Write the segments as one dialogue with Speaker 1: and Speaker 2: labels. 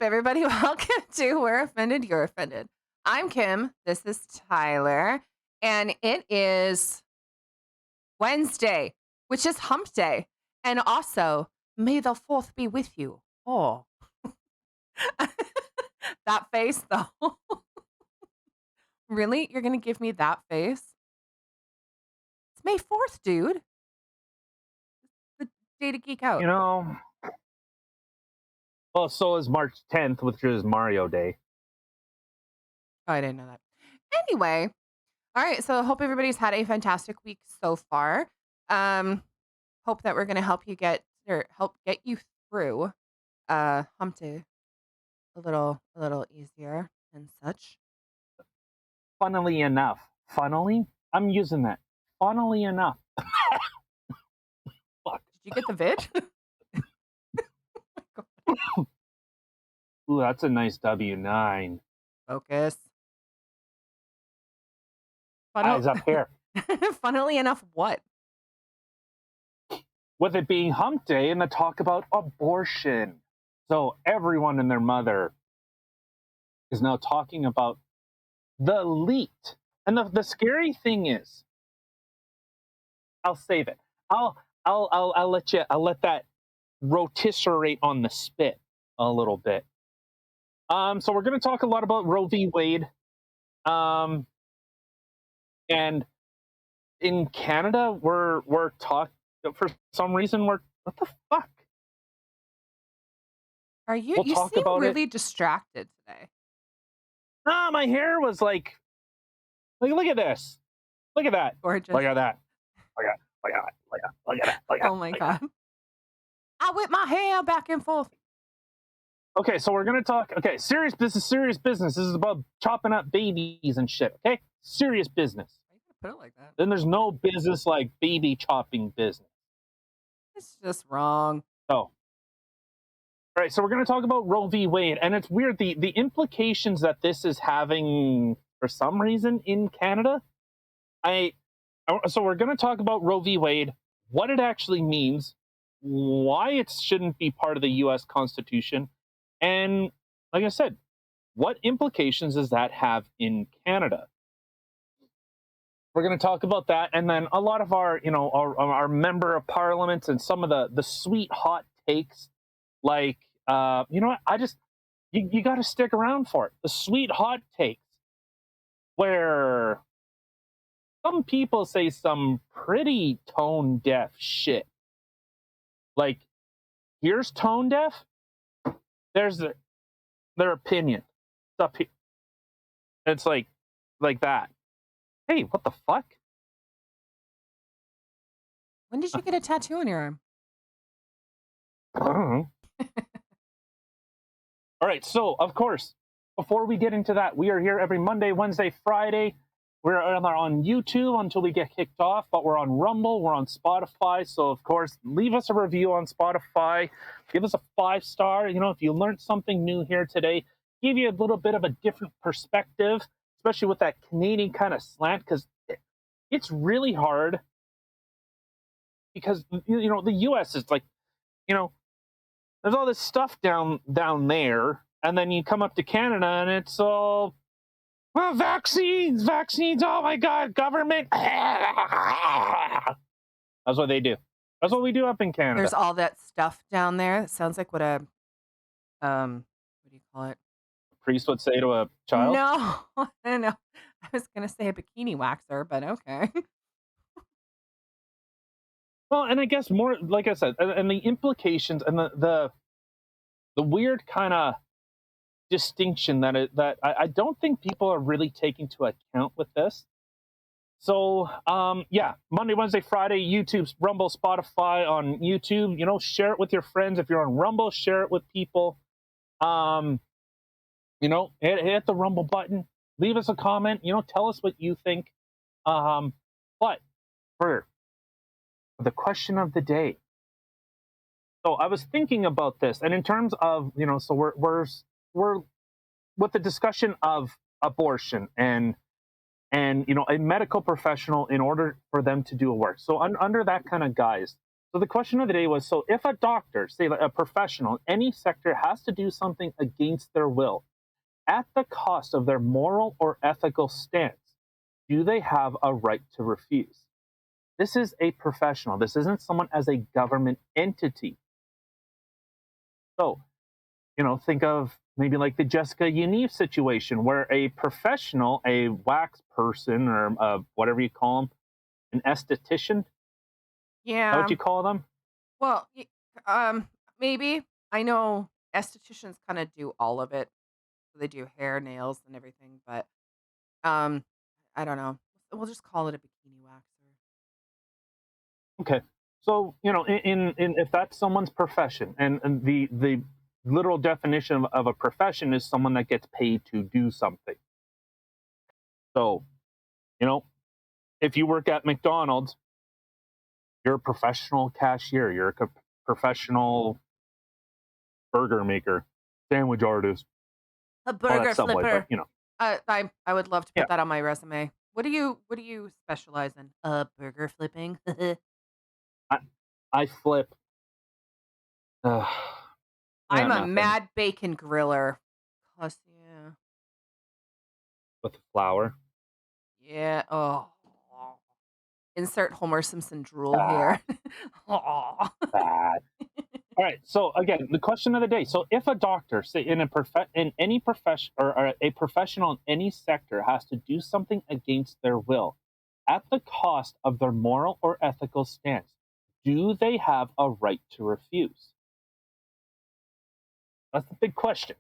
Speaker 1: up, everybody? Welcome to We're Offended, You're Offended. I'm Kim. This is Tyler. And it is Wednesday, which is Hump Day. And also, may the 4th be with you. Oh, that face, though. Really? You're going to give me that face? It's May 4th, dude. It's the day to geek out.
Speaker 2: You know, well, so is March 10th, which is Mario Day.
Speaker 1: Oh, I didn't know that. Anyway, all right. So I hope everybody's had a fantastic week so far. Hope that we're going to help get you through Hump Day a little easier and such.
Speaker 2: Funnily enough, I'm using that. Funnily enough. Fuck.
Speaker 1: Did you get the vid?
Speaker 2: Ooh, that's a nice W9.
Speaker 1: Focus.
Speaker 2: Eyes up here.
Speaker 1: Funnily enough, what?
Speaker 2: With it being Hump Day and the talk about abortion. So everyone and their mother is now talking about the leaked. And the scary thing is, I'll save it. I'll let that rotisserate on the spit a little bit. So we're going to talk a lot about Roe v. Wade. And in Canada, we're talking, for some reason, what the fuck?
Speaker 1: Are you?
Speaker 2: We'll
Speaker 1: you
Speaker 2: talk
Speaker 1: seem
Speaker 2: about
Speaker 1: really distracted today.
Speaker 2: My hair was like, look at this. Look at that.
Speaker 1: Gorgeous.
Speaker 2: Look at that. Look at that. Look at that.
Speaker 1: Oh my God. I whip my hair back and forth.
Speaker 2: Okay, so we're going to talk. Okay, serious business. This is about chopping up babies and shit, okay? Serious business.
Speaker 1: Why are you going to put it like that?
Speaker 2: Then there's no business like baby chopping business.
Speaker 1: It's just wrong.
Speaker 2: So, all right, so we're going to talk about Roe v. Wade, and it's weird, the implications that this is having for some reason in Canada. So we're going to talk about Roe v. Wade, what it actually means, why it shouldn't be part of the U.S. Constitution, and like I said, what implications does that have in Canada? We're going to talk about that, and then a lot of our member of parliament and some of the sweet hot takes, like you know what? You got to stick around for it. The sweet hot takes, where some people say some pretty tone deaf shit. Like, here's tone deaf. There's their opinion. It's up here. It's like that. Hey, what the fuck?
Speaker 1: When did you get a tattoo on your arm?
Speaker 2: I don't know. All right, so of course, before we get into that, we are here every Monday, Wednesday, Friday. We're on YouTube until we get kicked off, but we're on Rumble, we're on Spotify. So of course, leave us a review on Spotify. Give us a 5-star. You know, if you learned something new here today, give you a little bit of a different perspective, especially with that Canadian kind of slant, because it's really hard. Because you know the U.S. is like, you know, there's all this stuff down there, and then you come up to Canada, and it's all, well, vaccines. Oh my God, government. That's what they do. That's what we do up in Canada.
Speaker 1: There's all that stuff down there. It sounds like what a what do you call it?
Speaker 2: A priest would say to a child.
Speaker 1: No, I know. I was gonna say a bikini waxer, but okay.
Speaker 2: Well, and I guess more, like I said, and the implications and the weird kind of distinction that I don't think people are really taking to account with this. So, yeah, Monday, Wednesday, Friday, YouTube, Rumble, Spotify on YouTube. You know, share it with your friends. If you're on Rumble, share it with people. You know, hit the Rumble button. Leave us a comment. You know, tell us what you think. But for the question of the day. So I was thinking about this, and in terms of, you know, so we're with the discussion of abortion and you know, a medical professional in order for them to do a work. So under that kind of guise, So the question of the day was, so if a doctor, say like a professional, in any sector has to do something against their will, at the cost of their moral or ethical stance, do they have a right to refuse? This is a professional. This isn't someone as a government entity. So, think of maybe like the Jessica Yaniv situation where a professional, a wax person or whatever you call them, an esthetician, is that what
Speaker 1: Yeah.
Speaker 2: you call them?
Speaker 1: Well, maybe. I know estheticians kind of do all of it. So they do hair, nails, and everything, but um, I don't know. We'll just call it a bikini waxer.
Speaker 2: Okay. So, in if that's someone's profession, and the literal definition of a profession is someone that gets paid to do something. So, you know, if you work at McDonald's, you're a professional cashier, you're a professional burger maker, sandwich artist,
Speaker 1: A
Speaker 2: all that
Speaker 1: burger
Speaker 2: Subway, but
Speaker 1: flipper. I would love to
Speaker 2: yeah,
Speaker 1: put that on my resume. What do you specialize in? Burger flipping.
Speaker 2: I, I flip. Uh, yeah,
Speaker 1: I'm a
Speaker 2: nothing
Speaker 1: mad bacon griller. Plus, yeah,
Speaker 2: with flour.
Speaker 1: yeah. Oh, insert Homer Simpson drool
Speaker 2: Bad,
Speaker 1: here. Oh.
Speaker 2: bad. All right. So again, the question of the day. So if a doctor, say in any profession or a professional in any sector, has to do something against their will, at the cost of their moral or ethical stance, do they have a right to refuse? That's the big question.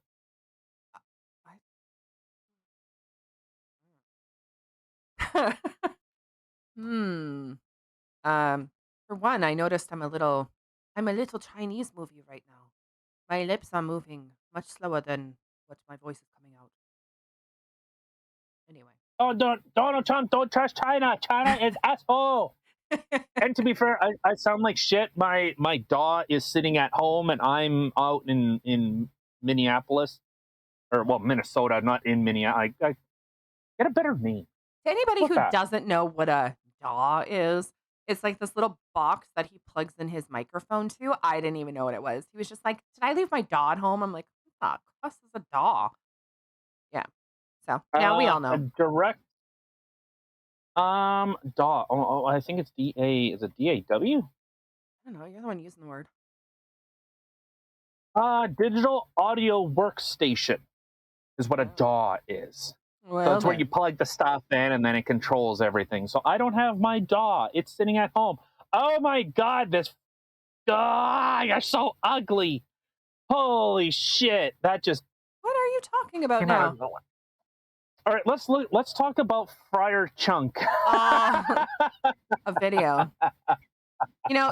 Speaker 1: Hmm. Um, for one, I noticed I'm a little Chinese movie right now. My lips are moving much slower than what my voice is coming out. Anyway.
Speaker 2: Oh, Donald Trump, don't trust China. China is asshole. And to be fair, I sound like shit. My dog is sitting at home, and I'm out in Minneapolis, or well, Minnesota, not in Minneapolis. I get a better name.
Speaker 1: To anybody
Speaker 2: What's
Speaker 1: who
Speaker 2: that?
Speaker 1: doesn't know what a DAW is, it's like this little box that he plugs in his microphone to. I didn't even know what it was. He was just like, "Did I leave my DAW at home?" I'm like, "What the cuss is a DAW?" Yeah. So now we all
Speaker 2: A
Speaker 1: know.
Speaker 2: direct DAW. I think it's DA. Is it DAW?
Speaker 1: I don't know. You're the one using the word.
Speaker 2: Digital audio workstation is what a
Speaker 1: Oh.
Speaker 2: DAW is. So
Speaker 1: Well
Speaker 2: it's where you
Speaker 1: then.
Speaker 2: plug the stuff in and then it controls everything. So I don't have my DAW. It's sitting at home. Oh my god, this you're so ugly. Holy shit. That just
Speaker 1: What are you talking about
Speaker 2: came out
Speaker 1: now?
Speaker 2: of nowhere. All right, let's talk about Friar Chunk.
Speaker 1: Oh, a video.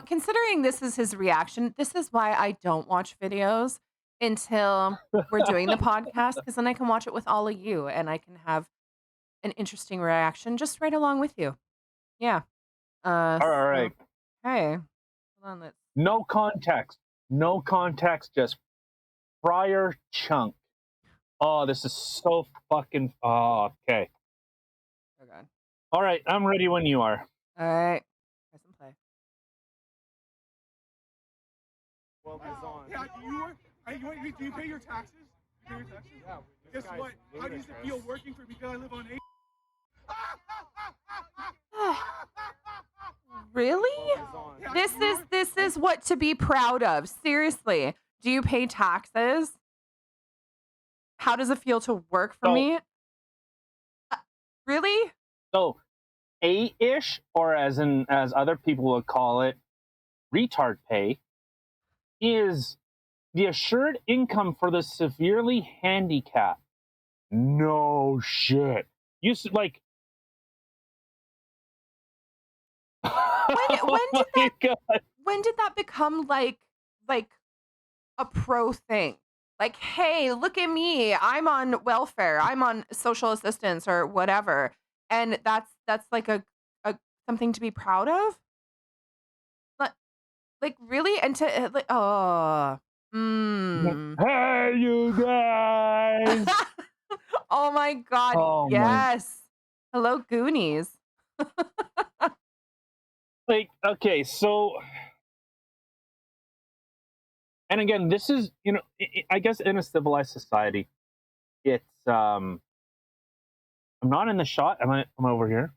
Speaker 1: Considering this is his reaction, this is why I don't watch videos until we're doing the podcast, because then I can watch it with all of you and I can have an interesting reaction just right along with you. Yeah.
Speaker 2: All
Speaker 1: So
Speaker 2: right.
Speaker 1: hey, hold on. Let's.
Speaker 2: No context. No context, just Friar Chunk. Oh, this is so fucking. Oh, okay.
Speaker 1: Oh god.
Speaker 2: All right, I'm ready when you are.
Speaker 1: All right. Press and play.
Speaker 3: Well, it's on. Yeah, do you pay your taxes? You pay your taxes? Yeah. Guess what? How does it feel working for me? Because I live on A.
Speaker 1: Really?
Speaker 3: Yeah,
Speaker 1: This is what to be proud of. Seriously. Do you pay taxes? How does it feel to work for
Speaker 2: So,
Speaker 1: me? Really?
Speaker 2: so A-ish, or as other people would call it, retard pay, is the assured income for the severely handicapped. No shit. You like.
Speaker 1: When
Speaker 2: Oh
Speaker 1: did
Speaker 2: my
Speaker 1: that
Speaker 2: god.
Speaker 1: when did that become like a pro thing? Like, hey, look at me. I'm on welfare. I'm on social assistance or whatever. And that's like a something to be proud of? Like, really? And to like, oh. Mm.
Speaker 2: Hey, you guys.
Speaker 1: Oh my god,
Speaker 2: Oh my.
Speaker 1: yes. Hello, Goonies.
Speaker 2: Like, okay, so And again, this is, I guess in a civilized society, it's I'm not in the shot. Am I over here?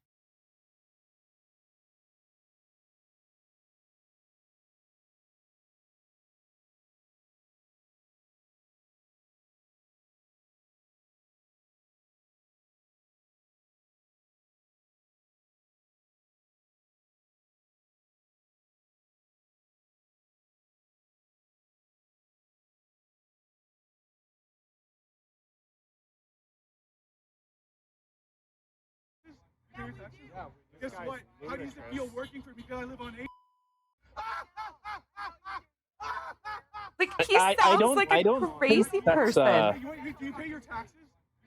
Speaker 3: You pay your taxes? Yeah. Guess what? How does it feel working for me because I live on A?
Speaker 1: Like, he sounds like a
Speaker 2: don't think
Speaker 1: crazy
Speaker 2: that's
Speaker 1: person.
Speaker 3: Do you pay your taxes?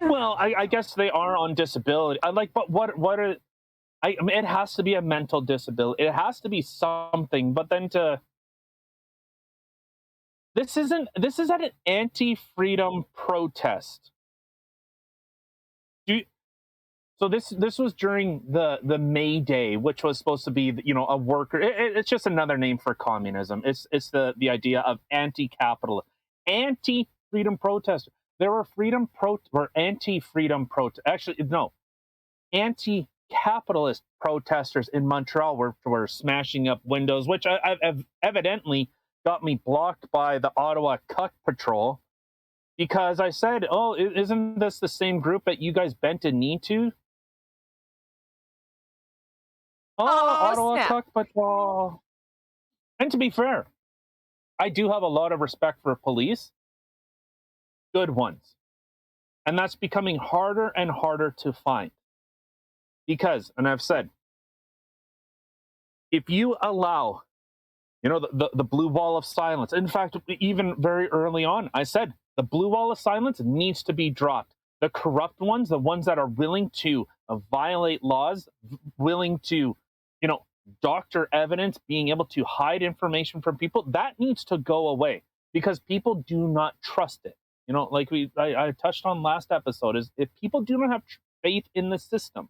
Speaker 2: well, I guess they are on disability. I like, but what are I mean, it has to be a mental disability. It has to be something. But then this is at an anti-freedom protest. Do you, so this was during the May Day, which was supposed to be a worker. It's just another name for communism. It's the idea of anti-capital, anti-freedom protesters. There were anti-freedom protest. Actually, no, anti-capitalist protesters in Montreal were smashing up windows, which I've evidently got me blocked by the Ottawa Cuck Patrol because I said, "Oh, isn't this the same group that you guys bent a knee to?" Oh,
Speaker 1: Oh,
Speaker 2: Ottawa
Speaker 1: snap.
Speaker 2: Cuck Patrol. And to be fair, I do have a lot of respect for police, good ones, and that's becoming harder and harder to find because, and I've said, if you allow the blue wall of silence. In fact, even very early on, I said the blue wall of silence needs to be dropped. The corrupt ones, the ones that are willing to violate laws, willing to, doctor evidence, being able to hide information from people, that needs to go away because people do not trust it. Like I touched on last episode, is if people do not have faith in the system,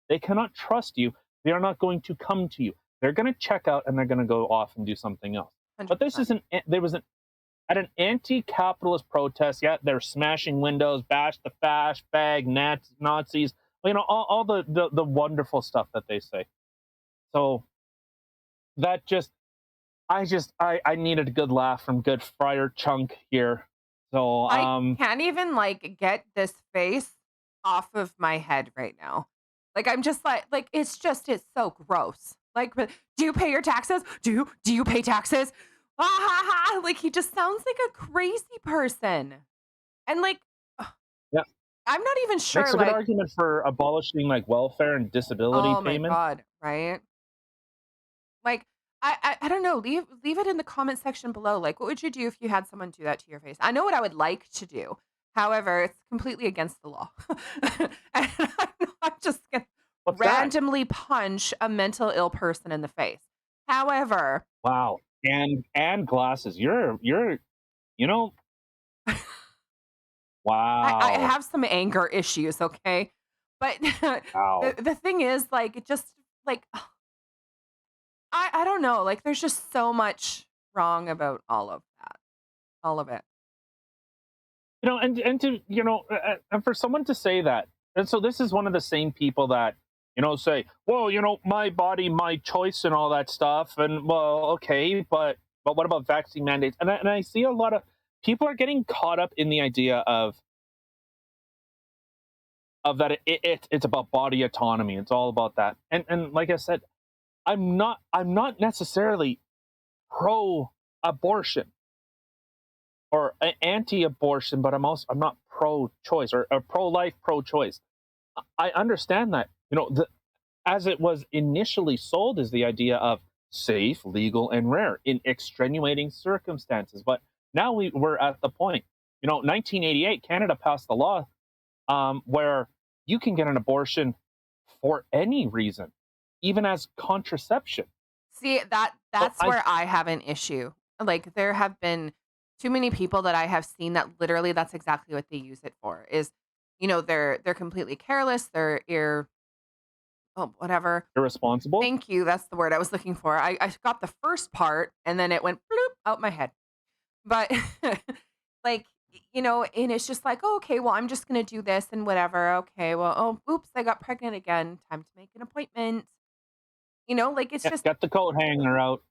Speaker 2: they cannot trust you. They are not going to come to you. They're going to check out and they're going to go off and do something else. But this
Speaker 1: 100%.
Speaker 2: isn't. There was at an anti-capitalist protest. Yeah, they're smashing windows, bash the fash, fag, Nazis. All the wonderful stuff that they say. So that I needed a good laugh from good Friar Chunk here. So
Speaker 1: I can't even get this face off of my head right now. Like, I'm just like it's so gross. Like, do you pay your taxes? Do you pay taxes? Ah, ha, ha. Like, he just sounds like a crazy person. And like, ugh,
Speaker 2: yeah,
Speaker 1: I'm not even
Speaker 2: makes
Speaker 1: sure.
Speaker 2: a good argument for abolishing welfare and disability
Speaker 1: Oh my
Speaker 2: payments.
Speaker 1: god, right? Like, I don't know. Leave it in the comment section below. Like, what would you do if you had someone do that to your face? I know what I would like to do. However, it's completely against the law. And I'm just gonna
Speaker 2: What's that?
Speaker 1: randomly punch a mental ill person in the face. However,
Speaker 2: Wow. And glasses. You're you know
Speaker 1: I
Speaker 2: wow.
Speaker 1: have some anger issues, okay? But
Speaker 2: Wow.
Speaker 1: the thing is, like, it just like I don't know. Like, there's just so much wrong about all of that, all of it.
Speaker 2: And to and for someone to say that, and so this is one of the same people that say, well, my body, my choice, and all that stuff, and well, okay, but what about vaccine mandates? And I see a lot of people are getting caught up in the idea of that it's about body autonomy. It's all about that, and like I said, I'm not necessarily pro abortion or anti-abortion, but I'm not pro-choice or pro-life, pro-choice. I understand that as it was initially sold as the idea of safe, legal, and rare in extenuating circumstances, but now we're at the point. 1988, Canada passed the law where you can get an abortion for any reason, even as contraception.
Speaker 1: See,
Speaker 2: So
Speaker 1: that's
Speaker 2: I
Speaker 1: where I have an issue. Like, there have been too many people that I have seen that literally that's exactly what they use it for is, they're completely careless, oh, whatever.
Speaker 2: irresponsible.
Speaker 1: Thank you. That's the word I was looking for. I got the first part and then it went bloop out my head. But like, and it's just like, oh, okay, well, I'm just gonna do this and whatever. Okay, well, oh, oops, I got pregnant again. Time to make an appointment. Like
Speaker 2: Yeah, get the coat hanger out.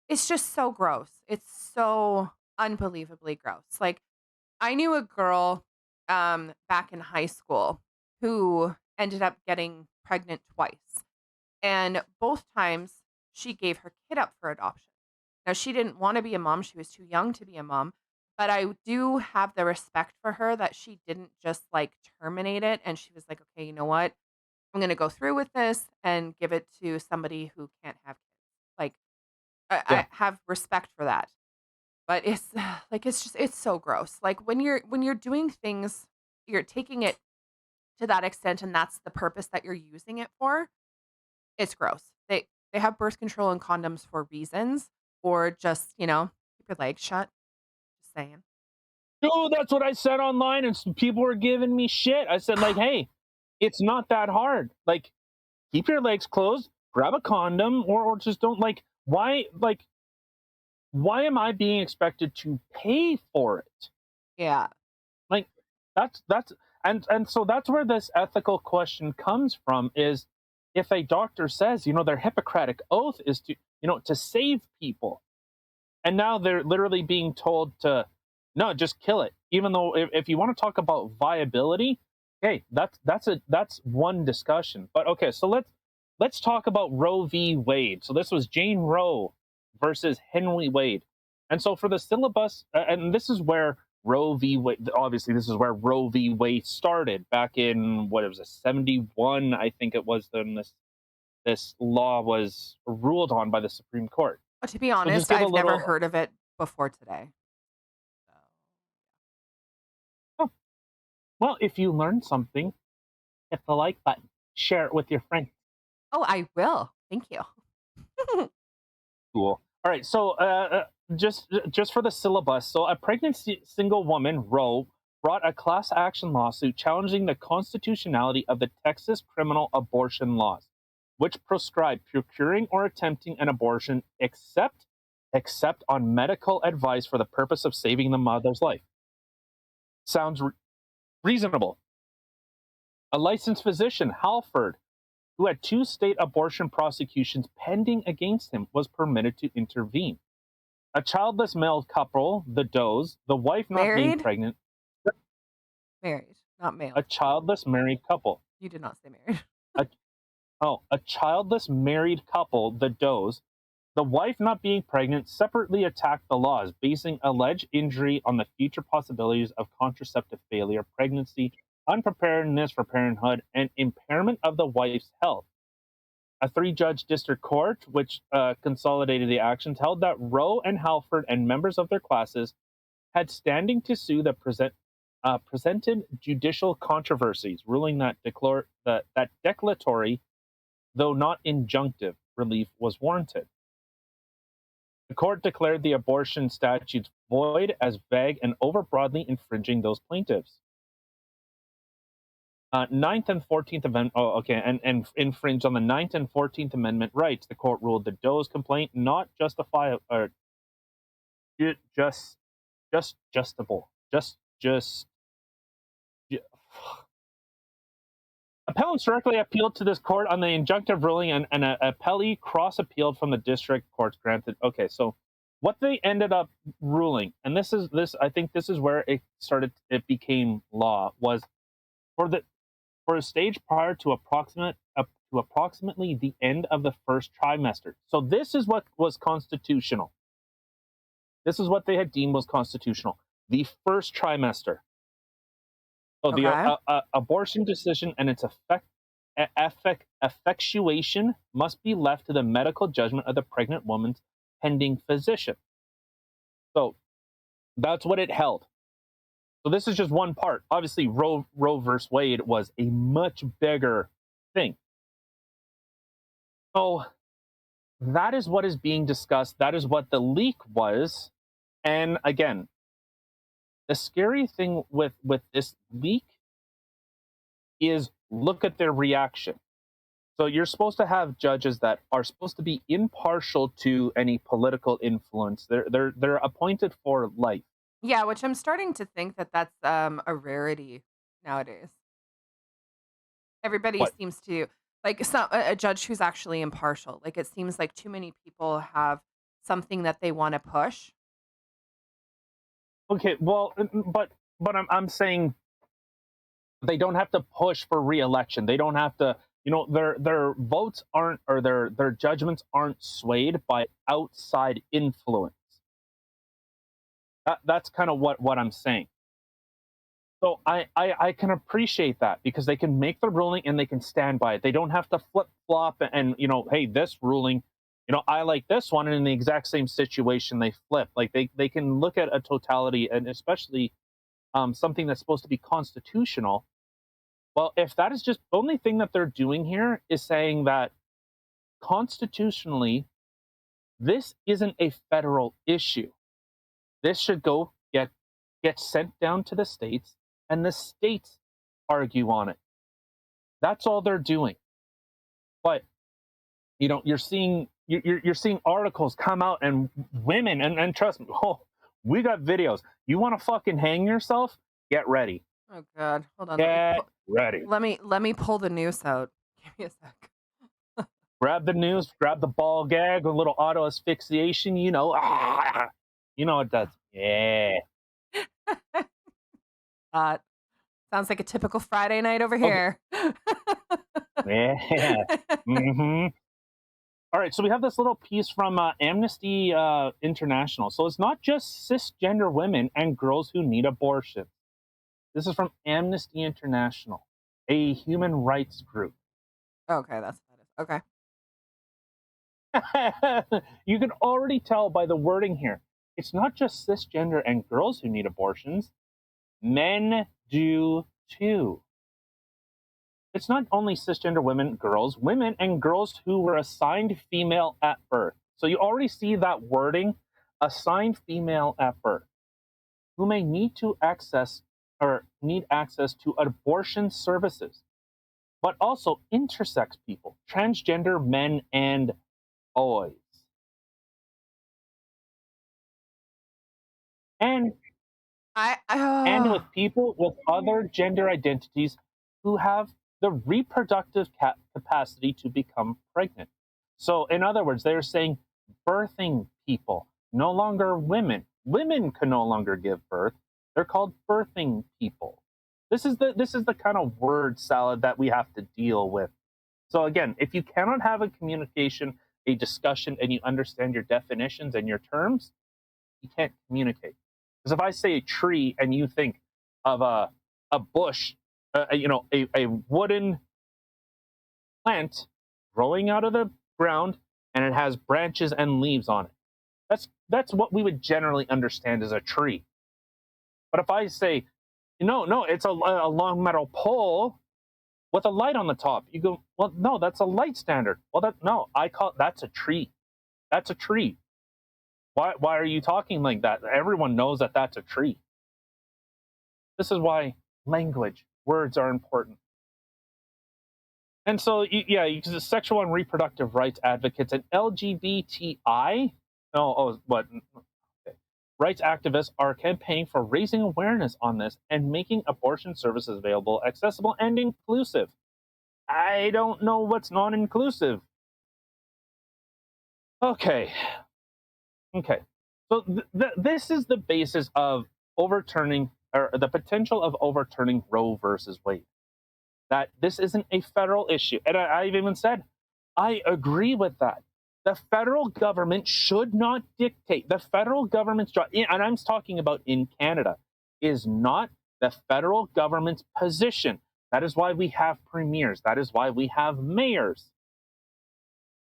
Speaker 1: it's just so gross. It's so unbelievably gross. Like, I knew a girl back in high school who ended up getting pregnant twice. And both times she gave her kid up for adoption. Now, she didn't want to be a mom. She was too young to be a mom. But I do have the respect for her that she didn't just like terminate it. And she was like, okay, you know what? I'm going to go through with this and give it to somebody who can't have kids. Like,
Speaker 2: Yeah.
Speaker 1: I have respect for that. But it's like, it's so gross. Like when you're doing things, you're taking it to that extent and that's the purpose that you're using it for. It's gross. They have birth control and condoms for reasons or just, keep your legs shut. Just saying.
Speaker 2: Oh, that's what I said online, and some people were giving me shit. I said, like, hey, it's not that hard. Like, keep your legs closed, grab a condom, or just don't why am I being expected to pay for it?
Speaker 1: Yeah.
Speaker 2: Like, that's and so that's where this ethical question comes from, is if a doctor says, their Hippocratic oath is to save people, and now they're literally being told to no, just kill it. Even though if you want to talk about viability, hey, that's one discussion. But okay, so let's talk about Roe v. Wade. So this was Jane Roe versus Henry Wade. And so for the syllabus, and this is where Roe v. Wade, obviously this is where Roe v. Wade started back in, what it was, 71, I think it was, when this law was ruled on by the Supreme Court.
Speaker 1: But to be
Speaker 2: So just
Speaker 1: honest,
Speaker 2: give a
Speaker 1: I've never
Speaker 2: little.
Speaker 1: heard of it before today. So,
Speaker 2: Oh, well, if you learned something, hit the like button, share it with your friends.
Speaker 1: oh, I will. Thank you.
Speaker 2: Cool. All right, so just for the syllabus, so a pregnant single woman, Roe, brought a class action lawsuit challenging the constitutionality of the Texas criminal abortion laws, which prescribe procuring or attempting an abortion except on medical advice for the purpose of saving the mother's life. Sounds reasonable. A licensed physician, Halford, who had 2 state abortion prosecutions pending against him, was permitted to intervene. A childless male couple, the Does, the wife not being
Speaker 1: Married?
Speaker 2: pregnant,
Speaker 1: Married, not male.
Speaker 2: a childless married couple.
Speaker 1: You did not say married.
Speaker 2: A childless married couple, the Does, the wife not being pregnant, separately attacked the laws, basing alleged injury on the future possibilities of contraceptive failure, pregnancy, unpreparedness for parenthood, and impairment of the wife's health. A 3-judge district court, which consolidated the actions, held that Roe and Halford and members of their classes had standing to sue the presented judicial controversies, ruling that that declaratory, though not injunctive, relief was warranted. The court declared the abortion statutes void as vague and overbroadly infringing those plaintiffs. Ninth and 14th Amendment. Oh, okay, and infringed on the 9th and 14th Amendment rights. The court ruled the Doe's complaint not justifiable, or justable. Appellants directly appealed to this court on the injunctive ruling, and an appellee cross-appealed from the district courts granted. Okay, so what they ended up ruling, and I think this is where it became law, was for a stage prior to approximately the end of the first trimester. So this is what was constitutional. This is what they had deemed was constitutional. The first trimester. So
Speaker 1: Okay.
Speaker 2: the abortion decision and its effectuation must be left to the medical judgment of the pregnant woman's pending physician. So that's what it held. So this is just one part. Obviously, Roe versus Wade was a much bigger thing. So that is what is being discussed. That is what the leak was. And again, the scary thing with this leak is look at their reaction. So you're supposed to have judges that are supposed to be impartial to any political influence. They're appointed for life.
Speaker 1: Yeah, which I'm starting to think that that's a rarity nowadays. Everybody
Speaker 2: What?
Speaker 1: seems to like a judge who's actually impartial. Like it seems like too many people have something that they want to push.
Speaker 2: Okay, well, but I'm saying they don't have to push for re-election. They don't have to, their votes aren't, or their judgments aren't swayed by outside influence. That's kind of what I'm saying. So I can appreciate that because they can make the ruling and they can stand by it. They don't have to flip flop and hey, this ruling, I like this one, and in the exact same situation they flip. Like they can look at a totality, and especially something that's supposed to be constitutional. Well, if that is just the only thing that they're doing here is saying that constitutionally, this isn't a federal issue. This should get sent down to the states, and the states argue on it. That's all they're doing. But you're seeing articles come out, and women, and trust me, we got videos. You want to fucking hang yourself? Get ready.
Speaker 1: Oh God, hold on.
Speaker 2: Get ready.
Speaker 1: Let me pull the noose out. Give me a sec.
Speaker 2: Grab the noose, grab the ball gag, a little auto asphyxiation. You know it does. Yeah.
Speaker 1: Sounds like a typical Friday night over
Speaker 2: Okay.
Speaker 1: here.
Speaker 2: Yeah. Mm-hmm. All right, so we have this little piece from Amnesty International. So it's not just cisgender women and girls who need abortion. This is from Amnesty International, a human rights group.
Speaker 1: Okay, that's what that is.
Speaker 2: Okay. You can already tell by the wording here. It's not just cisgender and girls who need abortions. Men do too. It's not only cisgender women and girls who were assigned female at birth. So you already see that wording, assigned female at birth, who may need access to abortion services, but also intersex people, transgender men and boys. And with people with other gender identities who have the reproductive capacity to become pregnant. So, in other words, they're saying birthing people, no longer women. Women can no longer give birth. They're called birthing people. This is the kind of word salad that we have to deal with. So again, if you cannot have a communication, a discussion, and you understand your definitions and your terms, you can't communicate. Because if I say a tree and you think of a bush, a wooden plant growing out of the ground, and it has branches and leaves on it, that's what we would generally understand as a tree. But if I say, no, it's a long metal pole with a light on the top, you go, well, no, that's a light standard. Well, that's a tree. That's a tree. Why are you talking like that? Everyone knows that that's a tree. This is why language, words are important. And so, because sexual and reproductive rights advocates and LGBTI, rights activists are campaigning for raising awareness on this and making abortion services available, accessible, and inclusive. I don't know what's non-inclusive. Okay. So this is the basis of overturning, or the potential of overturning Roe versus Wade. That this isn't a federal issue. And I've even said, I agree with that. The federal government should not dictate. The federal government's job, and I'm talking about in Canada, is not the federal government's position. That is why we have premiers. That is why we have mayors.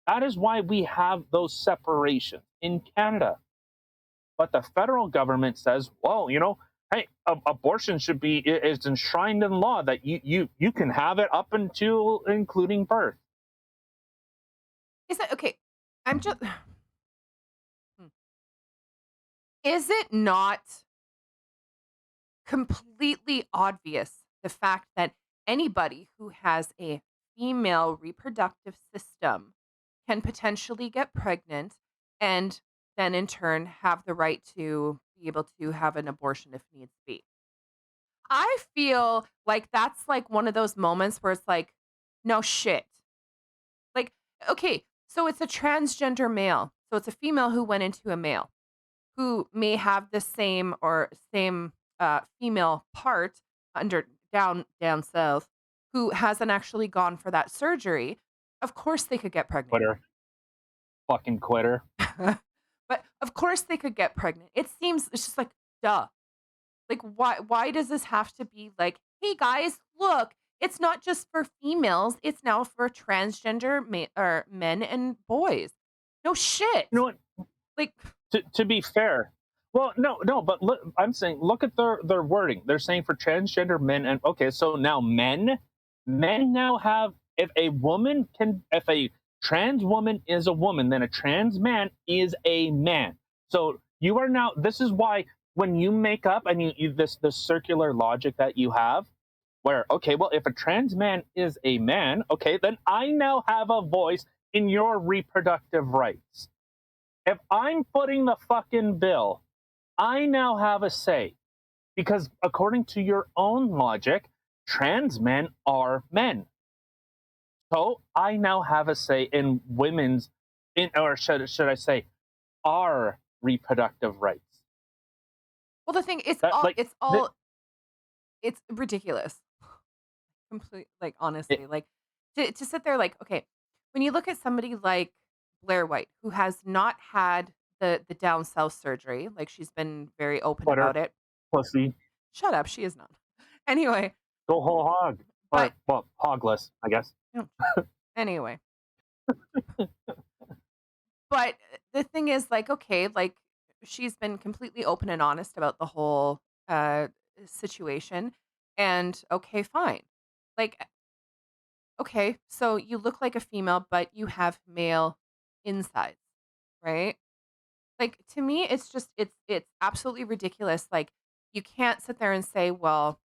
Speaker 2: That is why we have those separations in Canada. But the federal government says, well, hey, abortion is enshrined in law that you can have it up until including birth.
Speaker 1: Is it okay? I'm just. Is it not completely obvious the fact that anybody who has a female reproductive system can potentially get pregnant and then in turn have the right to be able to have an abortion if needs be. I feel like that's like one of those moments where it's like, no shit. Like, okay, so it's a transgender male. So it's a female who went into a male who may have the same female part under down south who hasn't actually gone for that surgery. Of course they could get pregnant.
Speaker 2: Quitter. Fucking quitter.
Speaker 1: But of course they could get pregnant. It seems it's just like duh. Like why does this have to be like, "Hey guys, look, it's not just for females, it's now for transgender or men and boys." No shit.
Speaker 2: You know what?
Speaker 1: Like
Speaker 2: To be fair, well, no, but look, I'm saying look at their wording. They're saying for transgender men, and okay, so now men now have, if a trans woman is a woman, then a trans man is a man. So you are now. This is why when you make up and you this circular logic that you have, where okay, well, if a trans man is a man, okay, then I now have a voice in your reproductive rights. If I'm footing the fucking bill, I now have a say. Because according to your own logic, trans men are men. So I now have a say in or should I say, our reproductive rights.
Speaker 1: well the thing it's ridiculous. Complete like honestly, like to sit there like, okay, when you look at somebody like Blair White, who has not had the down south surgery, like she's been very open
Speaker 2: Butter,
Speaker 1: about it.
Speaker 2: pussy,
Speaker 1: Shut up, she is not. Anyway,
Speaker 2: go whole hog.
Speaker 1: but
Speaker 2: Well, hogless, I guess.
Speaker 1: anyway, but the thing is like, okay, like she's been completely open and honest about the whole situation, and okay, fine. Like, okay, so you look like a female, but you have male insides, right? Like to me, it's just it's absolutely ridiculous. Like you can't sit there and say, "Well,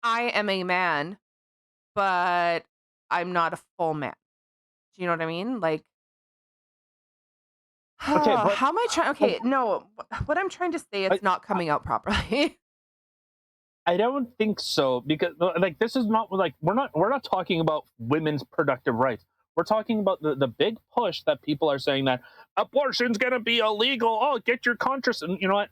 Speaker 1: I am a man, but I'm not a full man." Do you know what I mean? Like,
Speaker 2: Okay, but
Speaker 1: how am I trying? Okay, no, what I'm trying to say, it's not coming out properly.
Speaker 2: I don't think so, because like this is not like we're not talking about women's productive rights. We're talking about the big push that people are saying that abortion's gonna be illegal. Oh, get your conscience. And you know what?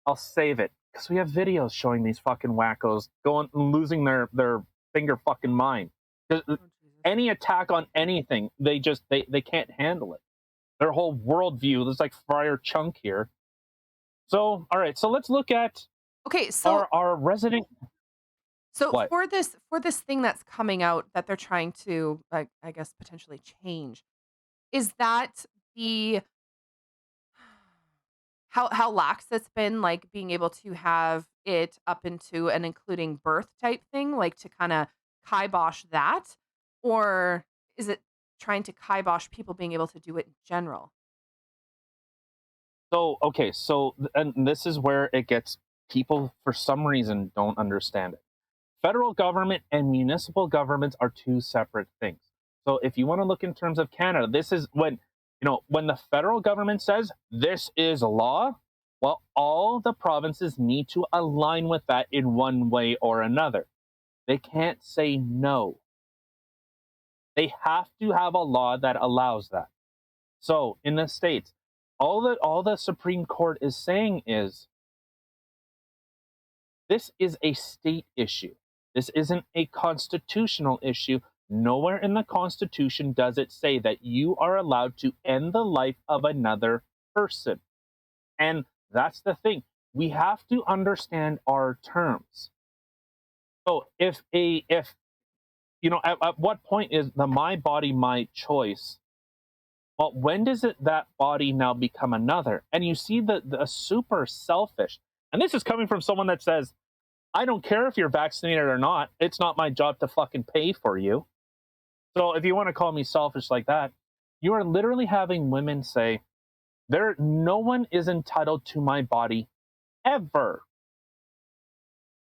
Speaker 2: I'll save it because we have videos showing these fucking wackos going losing their finger fucking mind.
Speaker 1: Oh, Jesus.
Speaker 2: Any attack on anything, they can't handle it. Their whole worldview. There's like Friar Chunk here. So all right, so let's look at
Speaker 1: Okay, so
Speaker 2: our resident.
Speaker 1: so
Speaker 2: What?
Speaker 1: for this thing that's coming out that they're trying to, I guess, potentially change, is that the how lax it's been, like being able to have it up into and including birth type thing, like to kind of kibosh that, or is it trying to kibosh people being able to do it in general?
Speaker 2: So okay, and this is where it gets people for some reason don't understand it. Federal government and municipal governments are two separate things. So if you want to look in terms of Canada, this is when when the federal government says this is law, well, all the provinces need to align with that in one way or another. They can't say no. They have to have a law that allows that. So in the States, all the Supreme Court is saying is this is a state issue. This isn't a constitutional issue. Nowhere in the Constitution does it say that you are allowed to end the life of another person. And that's the thing. We have to understand our terms. So if at what point is the my body, my choice? Well, when does that body now become another? And you see the super selfish. And this is coming from someone that says, I don't care if you're vaccinated or not. It's not my job to fucking pay for you. So if you want to call me selfish like that, you are literally having women say, no one is entitled to my body ever.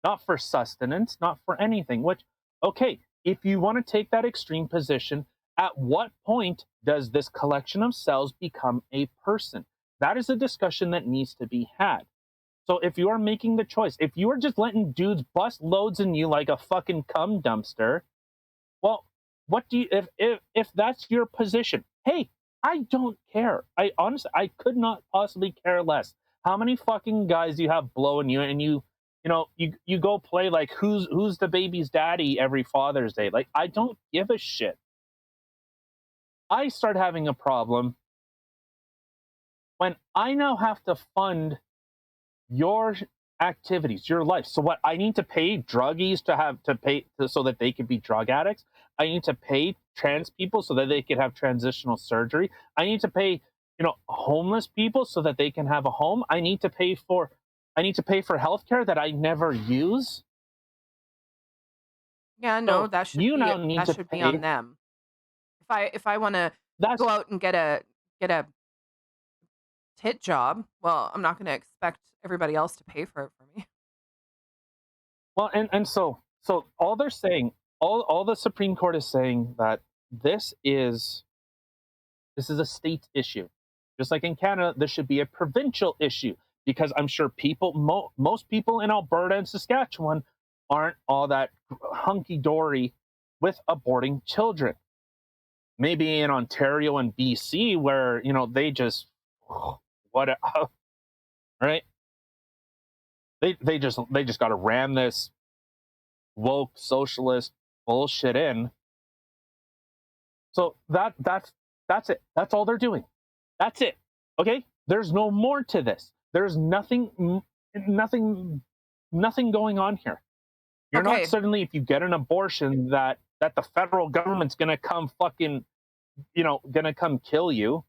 Speaker 2: Not for sustenance, not for anything. Which, okay, if you want to take that extreme position, at what point does this collection of cells become a person? That is a discussion that needs to be had. So if you are making the choice, if you are just letting dudes bust loads in you like a fucking cum dumpster, well, what do you, if that's your position, hey, I don't care. I honestly, I could not possibly care less. How many fucking guys you have blowing you, and you go play like who's the baby's daddy every Father's Day? Like, I don't give a shit. I start having a problem when I now have to fund your activities, your life. So what, I need to pay druggies so that they could be drug addicts. I need to pay trans people so that they could have transitional surgery. I need to pay, homeless people so that they can have a home. I need to pay for healthcare that I never use.
Speaker 1: Yeah, no,
Speaker 2: So
Speaker 1: that should
Speaker 2: you
Speaker 1: be
Speaker 2: now need to
Speaker 1: be on
Speaker 2: pay.
Speaker 1: them. If I want to
Speaker 2: That's
Speaker 1: go out and get a tit job, well, I'm not going to expect everybody else to pay for it for me.
Speaker 2: well, and so all they're saying, all the Supreme Court is saying that this is a state issue. Just like in Canada, this should be a provincial issue, because I'm sure most people in Alberta and Saskatchewan aren't all that hunky-dory with aborting children. Maybe in Ontario and BC, where, they just, what, right? They just got to ram this woke socialist bullshit in. So that's it. That's all they're doing. That's it. Okay? There's no more to this. There's nothing going on here. You're
Speaker 1: Okay.
Speaker 2: not suddenly, if you get an abortion, that the federal government's gonna come fucking, gonna come kill you.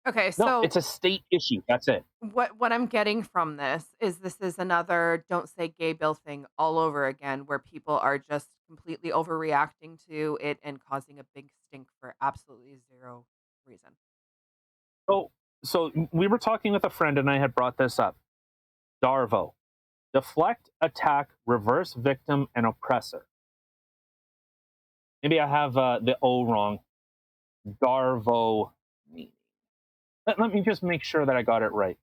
Speaker 1: Okay,
Speaker 2: No,
Speaker 1: so
Speaker 2: it's a state issue. That's it.
Speaker 1: what I'm getting from this is another "don't say gay" bill thing all over again, where people are just completely overreacting to it and causing a big stink for absolutely zero reason.
Speaker 2: So we were talking with a friend, and I had brought this up. DARVO: deflect, attack, reverse victim, and oppressor. Maybe I have the O wrong. DARVO meaning. Let me just make sure that I got it right.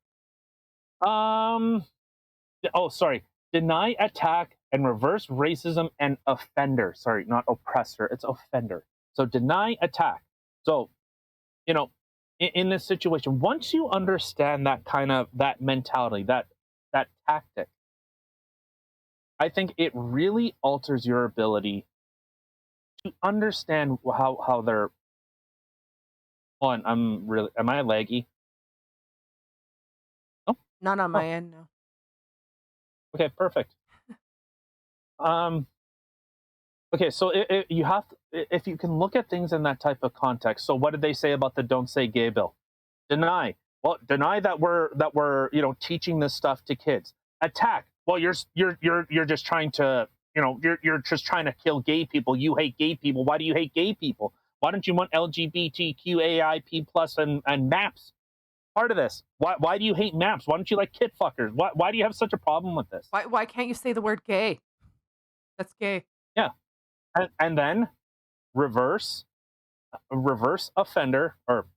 Speaker 2: Sorry. Deny, attack, and reverse racism and offender. Sorry, not oppressor. It's offender. So deny, attack. So, in this situation, once you understand that mentality, that tactic, I think it really alters your ability to understand how they're on. Am I laggy? Oh,
Speaker 1: Not on my end, no.
Speaker 2: okay, perfect. Okay, so you have to, if you can look at things in that type of context. So what did they say about the "don't say gay" bill? Deny. Well, deny that we're teaching this stuff to kids. Attack. Well, you're just trying to you're just trying to kill gay people. You hate gay people. Why do you hate gay people? Why don't you want LGBTQAIP plus and MAPS part of this? Why do you hate MAPS? Why don't you like kid fuckers? Why do you have such a problem with this?
Speaker 1: Why can't you say the word gay? That's gay.
Speaker 2: Yeah, and then reverse offender, or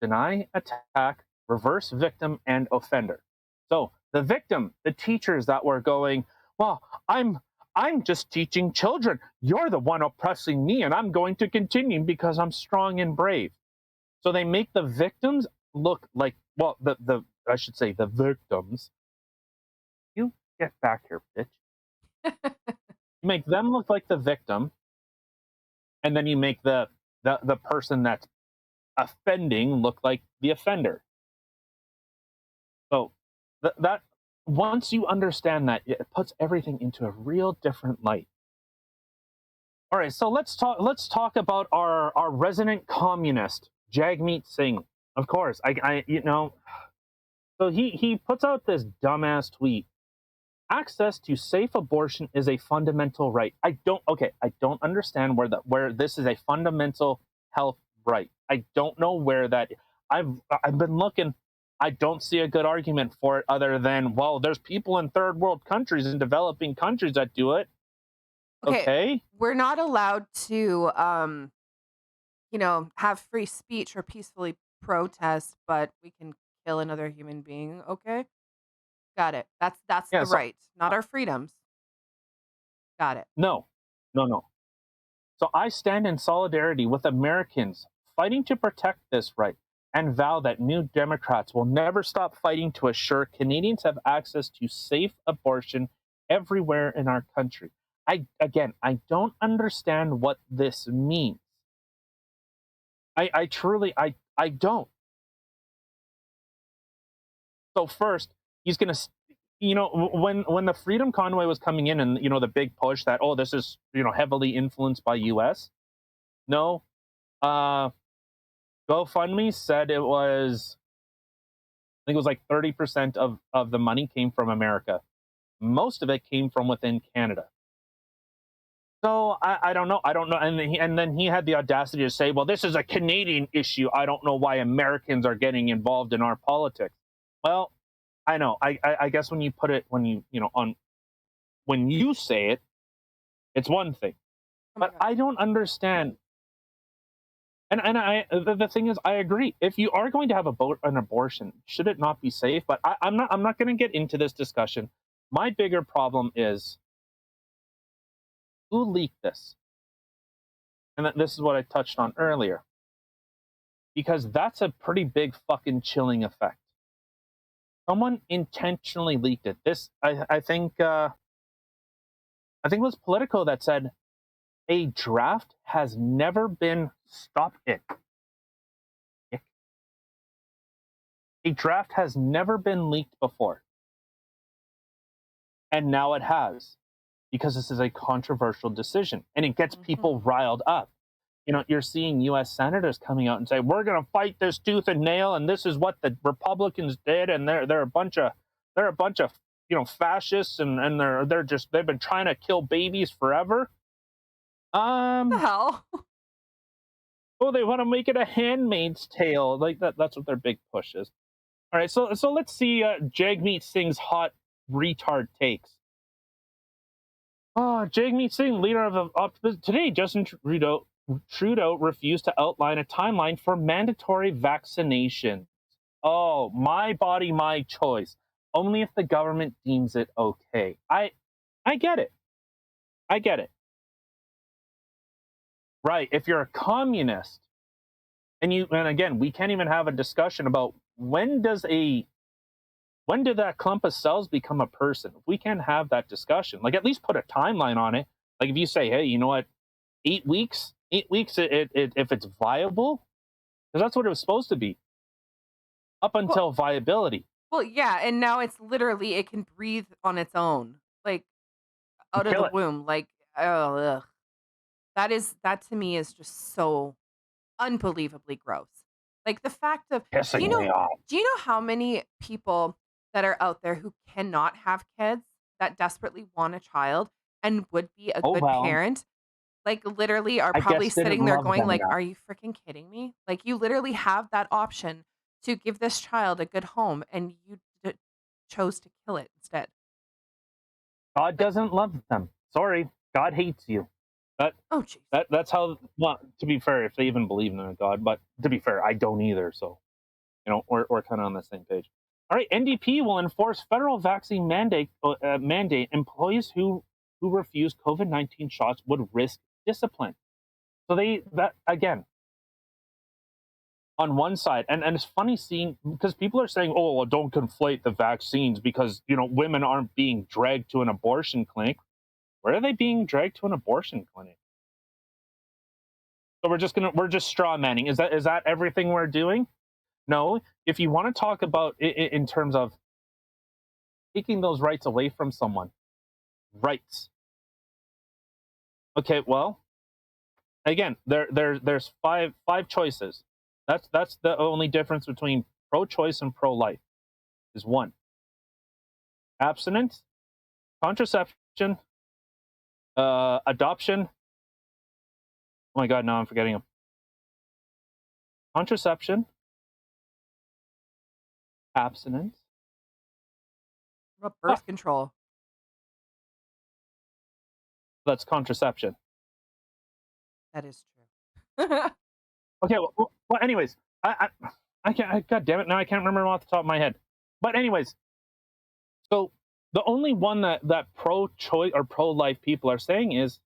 Speaker 2: deny, attack, reverse victim, and offender. So the victim, the teachers that were going, well, I'm just teaching children. You're the one oppressing me, and I'm going to continue because I'm strong and brave. So they make the victims look like, well, I should say the victims. You get back here, bitch. You make them look like the victim, and then you make the person that's offending look like the offender. So that once you understand that, it puts everything into a real different light. All right, so let's talk about our resident communist, Jagmeet Singh. Of course, so he puts out this dumbass tweet. Access to safe abortion is a fundamental right. I don't understand where this is a fundamental health right. I don't know where that. I've been looking. I don't see a good argument for it other than, well, there's people in third world countries and developing countries that do it.
Speaker 1: Okay,
Speaker 2: Okay?
Speaker 1: we're not allowed to, have free speech or peacefully protest, but we can kill another human being. Okay, got it. That's
Speaker 2: Yeah,
Speaker 1: the
Speaker 2: so
Speaker 1: right, not our freedoms. Got it.
Speaker 2: no, no, no. So I stand in solidarity with Americans fighting to protect this right and vow that New Democrats will never stop fighting to assure Canadians have access to safe abortion everywhere in our country. I don't understand what this means. I truly, I don't. So first, he's going to, when the Freedom Convoy was coming in, and the big push that, oh, this is heavily influenced by U.S. No, uh, GoFundMe said it was, I think it was like 30% of the money came from America. Most of it came from within Canada. So I don't know. I don't know. And then he had the audacity to say, well, this is a Canadian issue. I don't know why Americans are getting involved in our politics. Well, I know. I guess when you put it, when you say it, it's one thing.
Speaker 1: Oh my
Speaker 2: But
Speaker 1: god.
Speaker 2: I don't understand. The thing is, I agree. If you are going to have an abortion, should it not be safe? But I'm not. I'm not going to get into this discussion. My bigger problem is who leaked this, and this is what I touched on earlier, because that's a pretty big fucking chilling effect. Someone intentionally leaked it. I think it was Politico that said a draft has never been stop it. A draft has never been leaked before. And now it has, because this is a controversial decision and it gets people riled up. You're seeing US senators coming out and say, we're going to fight this tooth and nail, and this is what the Republicans did, and they're a bunch of fascists, and they've been trying to kill babies forever.
Speaker 1: What the hell?
Speaker 2: Oh, they want to make it a Handmaid's Tale. Like that's what their big push is. All right, so let's see Jagmeet Singh's hot retard takes. Jagmeet Singh, leader of the opposition. Today, Justin Trudeau refused to outline a timeline for mandatory vaccination. Oh, my body, my choice. Only if the government deems it okay. I get it. I get it. Right. If you're a communist, and again, we can't even have a discussion about when did that clump of cells become a person? If we can't have that discussion, like at least put a timeline on it. Like if you say, hey, you know what, 8 weeks, if it's viable, because that's what it was supposed to be, up until viability.
Speaker 1: Well, yeah, and now it's literally it can breathe on its own, like out of
Speaker 2: Kill
Speaker 1: the
Speaker 2: it.
Speaker 1: womb. Like, oh, ugh. That to me is just so unbelievably gross. Like the fact of
Speaker 2: Pissing me off.
Speaker 1: do you know how many people that are out there who cannot have kids that desperately want a child and would be a
Speaker 2: Oh
Speaker 1: good
Speaker 2: well,
Speaker 1: parent? Like literally are
Speaker 2: I
Speaker 1: probably
Speaker 2: guess didn't
Speaker 1: sitting there
Speaker 2: love
Speaker 1: going
Speaker 2: them
Speaker 1: like,
Speaker 2: enough.
Speaker 1: "Are you freaking kidding me?" Like you literally have that option to give this child a good home and you chose to kill it instead.
Speaker 2: God
Speaker 1: Like,
Speaker 2: doesn't love them. Sorry, God hates you. That
Speaker 1: oh jeez.
Speaker 2: that's how. Well, to be fair, if they even believe in a God, but to be fair, I don't either. So we're kind of on the same page. All right, NDP will enforce federal vaccine mandate. Employees who refuse COVID-19 shots would risk discipline. So that again, on one side, and it's funny seeing, because people are saying, oh, well, don't conflate the vaccines because women aren't being dragged to an abortion clinic. Where are they being dragged to an abortion clinic? So we're just straw manning. Is that everything we're doing? No. If you want to talk about it in terms of taking those rights away from someone, rights. Okay, well, again, there's five choices. That's the only difference between pro-choice and pro-life. Is one: abstinence, contraception, adoption. Oh my God, now I'm forgetting them. Contraception, abstinence.
Speaker 1: Birth control.
Speaker 2: That's contraception.
Speaker 1: That is true.
Speaker 2: Okay, well anyways, I can't, God damn it, now I can't remember off the top of my head. But anyways, so the only one that pro-choice or pro-life people are saying is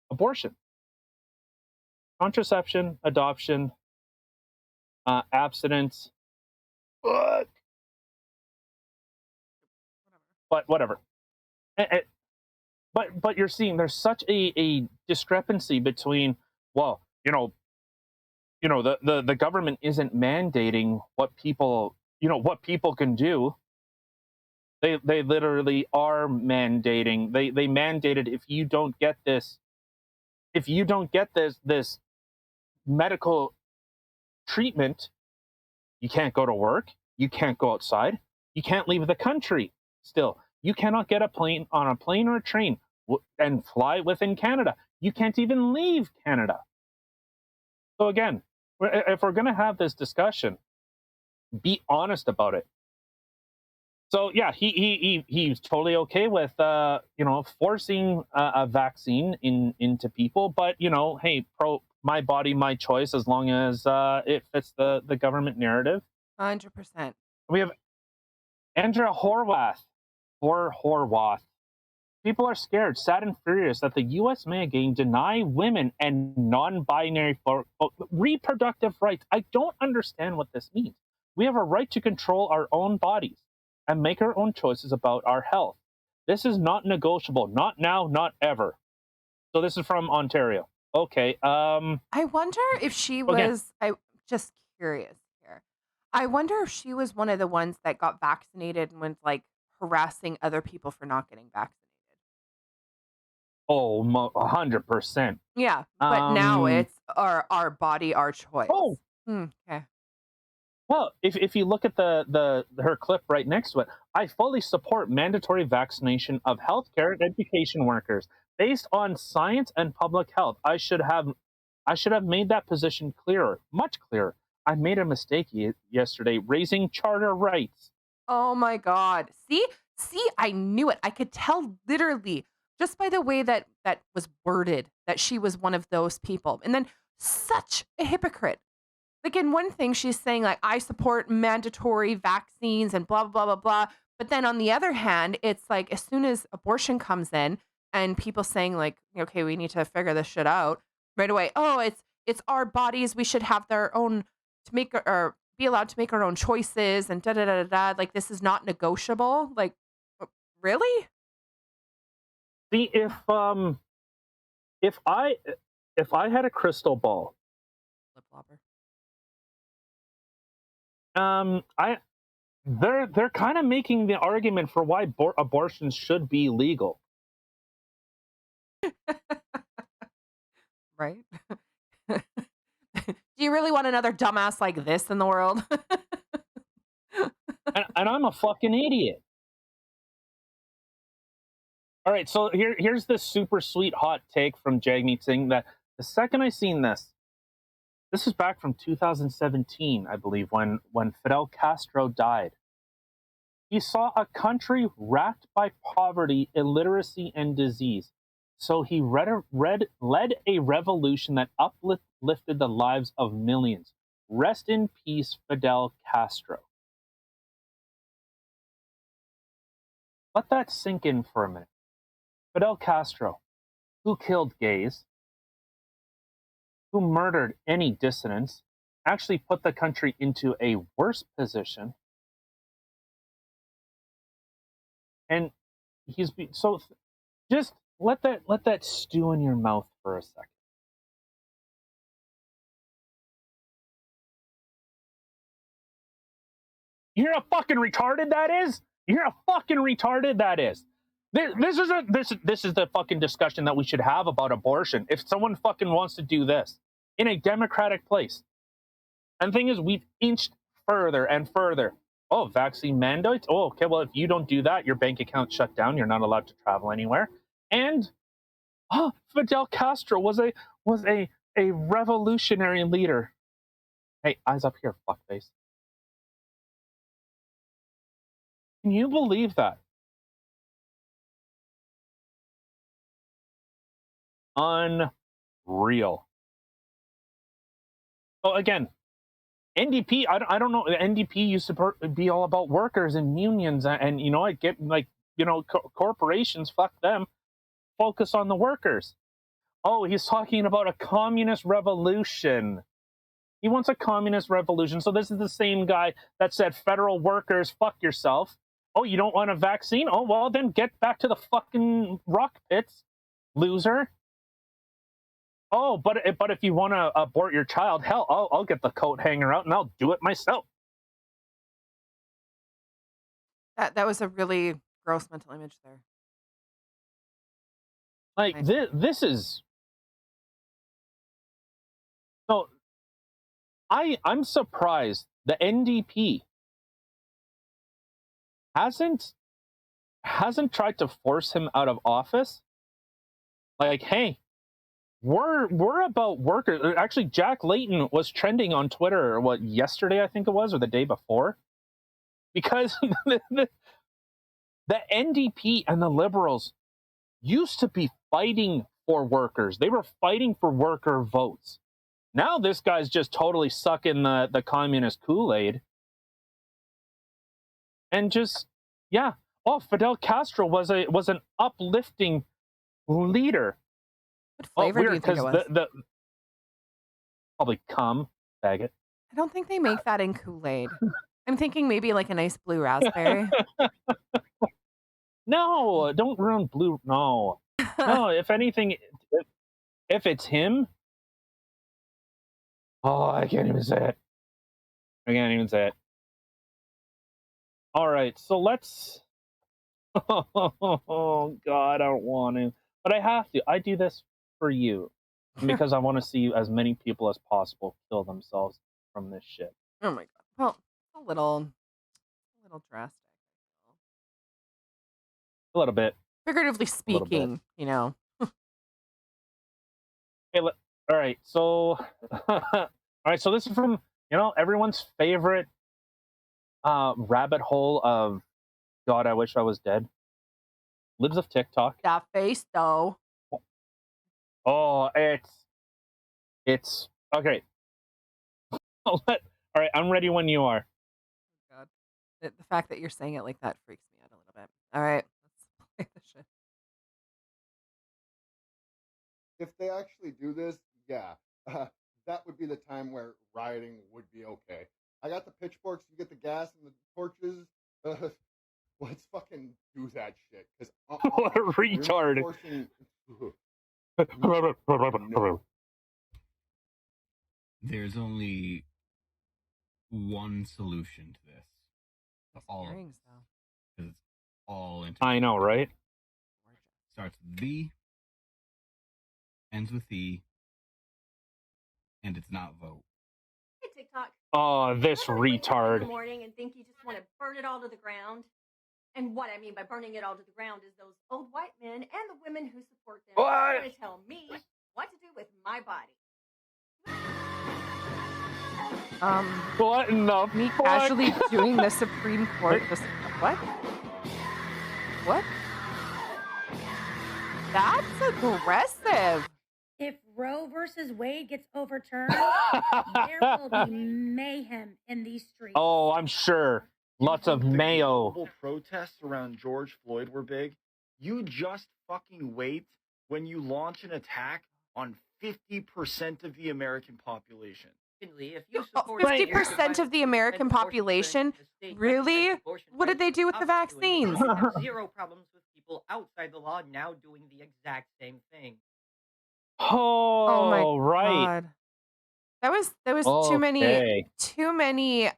Speaker 2: abortion, contraception, adoption, abstinence. But whatever. But you're seeing there's such a discrepancy between, well, the government isn't mandating what people can do. They literally are mandating. They mandated if you don't get this medical treatment, you can't go to work, you can't go outside, you can't leave the country. Still, you cannot get on a plane or a train and fly within Canada. You can't even leave Canada. So again, if we're going to have this discussion, be honest about it. So yeah, he's totally okay with forcing a vaccine into people, but hey, my body, my choice, as long as it fits the government narrative.
Speaker 1: 100%.
Speaker 2: We have Andrea Horwath. Horwath. People are scared, sad, and furious that the U.S. may again deny women and non-binary reproductive rights. I don't understand what this means. We have a right to control our own bodies and make our own choices about our health. This is not negotiable. Not now, not ever. So this is from Ontario. Okay.
Speaker 1: I wonder if she was, I'm just curious here. I wonder if she was one of the ones that got vaccinated and was like harassing other people for not getting vaccinated.
Speaker 2: Oh, 100%.
Speaker 1: Yeah, but now it's our body, our choice.
Speaker 2: Oh,
Speaker 1: okay.
Speaker 2: Well, if you look at her clip right next to it, I fully support mandatory vaccination of healthcare and education workers based on science and public health. I should have made that position clearer, much clearer. I made a mistake yesterday raising charter rights.
Speaker 1: Oh my God. See, I knew it. I could tell literally just by the way that was worded that she was one of those people. And then such a hypocrite. Like in one thing, she's saying like, I support mandatory vaccines and blah, blah, blah, blah. But then on the other hand, it's like, as soon as abortion comes in and people saying like, okay, we need to figure this shit out right away. Oh, it's our bodies. We should have their own to make or be allowed to make our own choices and da, da, da, da, da. Like, this is not negotiable. Like, really?
Speaker 2: See, if I had a crystal ball,
Speaker 1: Lip lopper.
Speaker 2: they're kind of making the argument for why abortions should be legal.
Speaker 1: Right? Do you really want another dumbass like this in the world?
Speaker 2: and I'm a fucking idiot. All right, so here's this super sweet hot take from Jagmeet Singh that the second I seen this is back from 2017, I believe, when Fidel Castro died. He saw a country racked by poverty, illiteracy, and disease. So he led a revolution that uplifted the lives of millions. Rest in peace, Fidel Castro. Let that sink in for a minute. Fidel Castro, who killed gays, who murdered any dissidents, actually put the country into a worse position. And so just let that stew in your mouth for a second. You hear how fucking retarded that is? You hear how fucking retarded that is? This is the fucking discussion that we should have about abortion. If someone fucking wants to do this in a democratic place. And the thing is, we've inched further and further. Oh, vaccine mandates? Oh, okay, well, if you don't do that, your bank account's shut down. You're not allowed to travel anywhere. And Fidel Castro was a revolutionary leader. Hey, eyes up here, fuckface. Can you believe that? unreal. So again, NDP, I don't know. The NDP used to be all about workers and unions, and you know, I get like, you know, corporations, fuck them, focus on the workers. Oh, he's talking about a communist revolution. He wants a communist revolution. So this is the same guy that said federal workers, fuck yourself. Oh, you don't want a vaccine? Oh, well, then get back to the fucking rock pits, loser. Oh, but if you want to abort your child, hell, I'll get the coat hanger out and I'll do it myself.
Speaker 1: That was a really gross mental image there.
Speaker 2: Like, this is... So, I'm surprised the NDP hasn't tried to force him out of office. Like, hey, we're about workers. Actually, Jack Layton was trending on Twitter, what, yesterday I think it was, or the day before, because the NDP and the Liberals used to be fighting for workers. They were fighting for worker votes. Now this guy's just totally sucking the communist Kool-Aid. And just, yeah. Oh, Fidel Castro was an uplifting leader.
Speaker 1: What flavor do you think it was?
Speaker 2: Probably cum, faggot.
Speaker 1: I don't think they make that in Kool-Aid. I'm thinking maybe like a nice blue raspberry.
Speaker 2: No, don't ruin blue. No. No, if anything, if it's him, oh, I can't even say it. I can't even say it. All right, so let's... Oh, God, I don't want to. But I have to. I do this for you. Because I want to see as many people as possible kill themselves from this shit.
Speaker 1: Oh, my God. Well, a little drastic.
Speaker 2: A little bit.
Speaker 1: Figuratively speaking, you know.
Speaker 2: Hey, all right, so... all right, so this is from, you know, everyone's favorite rabbit hole of, God, I wish I was dead. Libs of TikTok.
Speaker 1: That face, though.
Speaker 2: Oh, it's okay. All right, I'm ready when you are.
Speaker 1: God. The fact that you're saying it like that freaks me out a little bit. All right, let's play the shit.
Speaker 4: If they actually do this, yeah, that would be the time where rioting would be okay. I got the pitchforks, you get the gas and the torches. Let's fucking do that shit.
Speaker 2: What a retard.
Speaker 4: No.
Speaker 5: There's only one solution to this. To all of
Speaker 1: Earrings,
Speaker 5: this.
Speaker 1: though.
Speaker 5: Because it's all into
Speaker 2: I know, right?
Speaker 5: starts with V, ends with E, and it's not vote.
Speaker 6: Hey, TikTok.
Speaker 2: Oh, this
Speaker 6: Ever wake up in
Speaker 2: retard.
Speaker 6: the morning and think you just want to burn it all to the ground? And what I mean by burning it all to the ground is those old white men and the women who support them are going to tell me what to do with my body.
Speaker 2: What in the
Speaker 1: Me
Speaker 2: fuck?
Speaker 1: casually doing the Supreme Court. What? What? That's aggressive.
Speaker 7: If Roe versus Wade gets overturned, there will be mayhem in these streets.
Speaker 2: Oh, I'm sure. Lots of mayo.
Speaker 8: Global protests around George Floyd were big. You just fucking wait when you launch an attack on 50% of the American population.
Speaker 9: If you support
Speaker 1: 50% of the American population? Really? What did they do with the vaccines?
Speaker 9: have zero problems with people outside the law now doing the exact same thing.
Speaker 2: Oh,
Speaker 1: my
Speaker 2: right.
Speaker 1: God. That was too many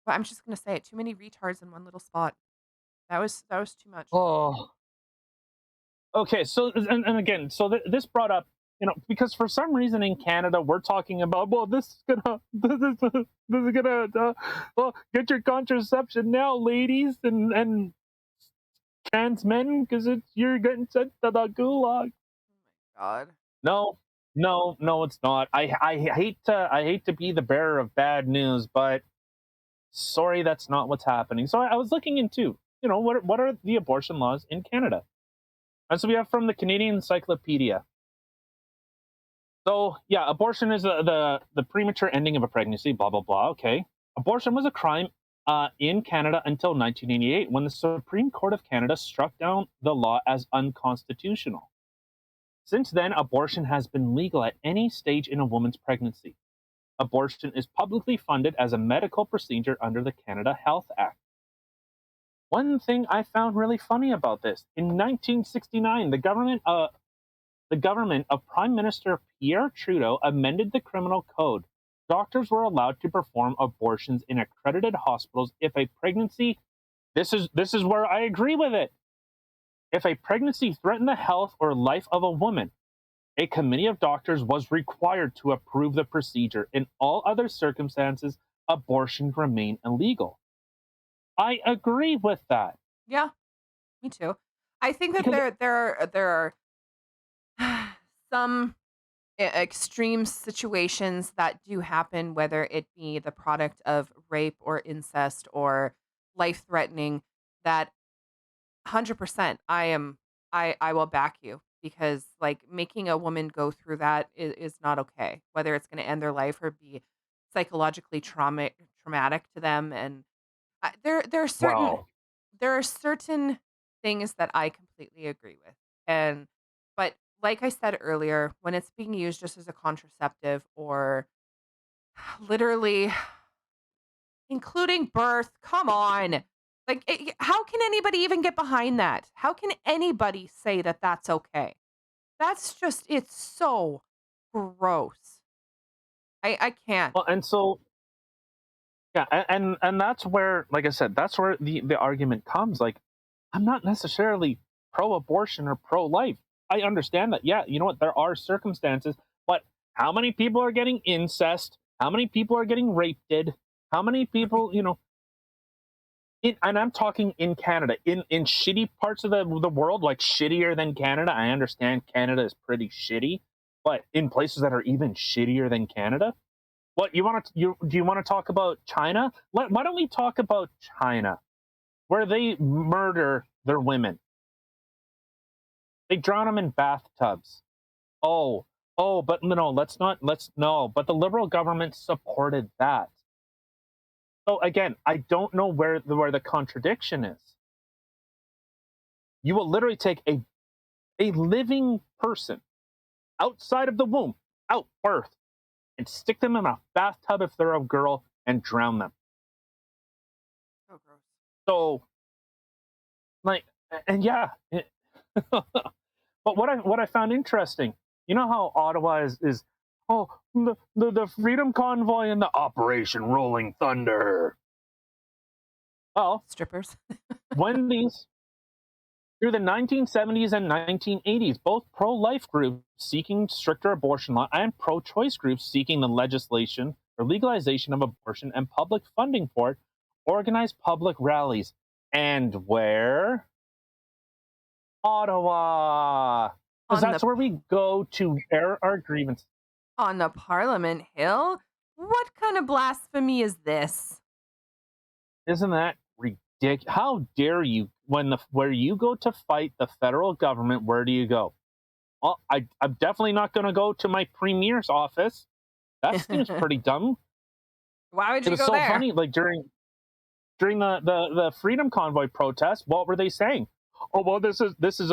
Speaker 1: well, I'm just gonna say it, too many retards in one little spot. That was too much.
Speaker 2: Oh. Okay, so and again, so this brought up, you know, because for some reason in Canada we're talking about, well, this is gonna well, get your contraception now, ladies and trans men, because you're getting sent to the gulag.
Speaker 1: God.
Speaker 2: No, it's not. I hate to be the bearer of bad news, but sorry, that's not what's happening. So I was looking into, you know, what are the abortion laws in Canada? And so we have from the Canadian Encyclopedia. So yeah, abortion is the premature ending of a pregnancy, blah, blah, blah. Okay. Abortion was a crime in Canada until 1988, when the Supreme Court of Canada struck down the law as unconstitutional. Since then, abortion has been legal at any stage in a woman's pregnancy. Abortion is publicly funded as a medical procedure under the Canada Health Act. One thing I found really funny about this, in 1969, the government of Prime Minister Pierre Trudeau amended the criminal code. Doctors were allowed to perform abortions in accredited hospitals if a pregnancy, this is where I agree with it. If a pregnancy threatened the health or life of a woman, a committee of doctors was required to approve the procedure. In all other circumstances, abortion remained illegal. I agree with that.
Speaker 1: Yeah, me too. I think that there are some extreme situations that do happen, whether it be the product of rape or incest or life threatening, that 100% I will back you, because like making a woman go through that is not okay, whether it's going to end their life or be psychologically traumatic to them. And there are certain
Speaker 2: Wow.
Speaker 1: there are certain things that I completely agree with. And but like I said earlier, when it's being used just as a contraceptive or literally including birth, come on. Like how can anybody even get behind that? How can anybody say that that's okay? That's just, it's so gross. I can't.
Speaker 2: Well, and so yeah, and that's where, like I said, that's where the argument comes. Like, I'm not necessarily pro-abortion or pro-life. I understand that. Yeah, you know what? There are circumstances, but how many people are getting incest? How many people are getting raped? How many people, you know? And I'm talking in Canada, in shitty parts of the world, like shittier than Canada. I understand Canada is pretty shitty, but in places that are even shittier than Canada. What you want to do? You want to talk about China? Why don't we talk about China, where they murder their women? They drown them in bathtubs. But no, but the Liberal government supported that. So again, I don't know where the contradiction is. You will literally take a living person outside of the womb, out birth, and stick them in a bathtub if they're a girl and drown them.
Speaker 1: So gross.
Speaker 2: So, like, and yeah, but what I found interesting, you know how Ottawa is the Freedom Convoy and the Operation Rolling Thunder. Well,
Speaker 1: Strippers.
Speaker 2: when these through the 1970s and 1980s, both pro-life groups seeking stricter abortion law and pro-choice groups seeking the legislation or legalization of abortion and public funding for it organized public rallies. And where? Ottawa. Because that's where we go to air our grievances.
Speaker 1: On the Parliament Hill? What kind of blasphemy is this?
Speaker 2: Isn't that ridiculous? How dare you? Where you go to fight the federal government, where do you go? Well, I'm definitely not going to go to my premier's office. That seems pretty dumb.
Speaker 1: Why would you go
Speaker 2: so
Speaker 1: there?
Speaker 2: Funny, like during the Freedom Convoy protest, what were they saying? Oh well, this is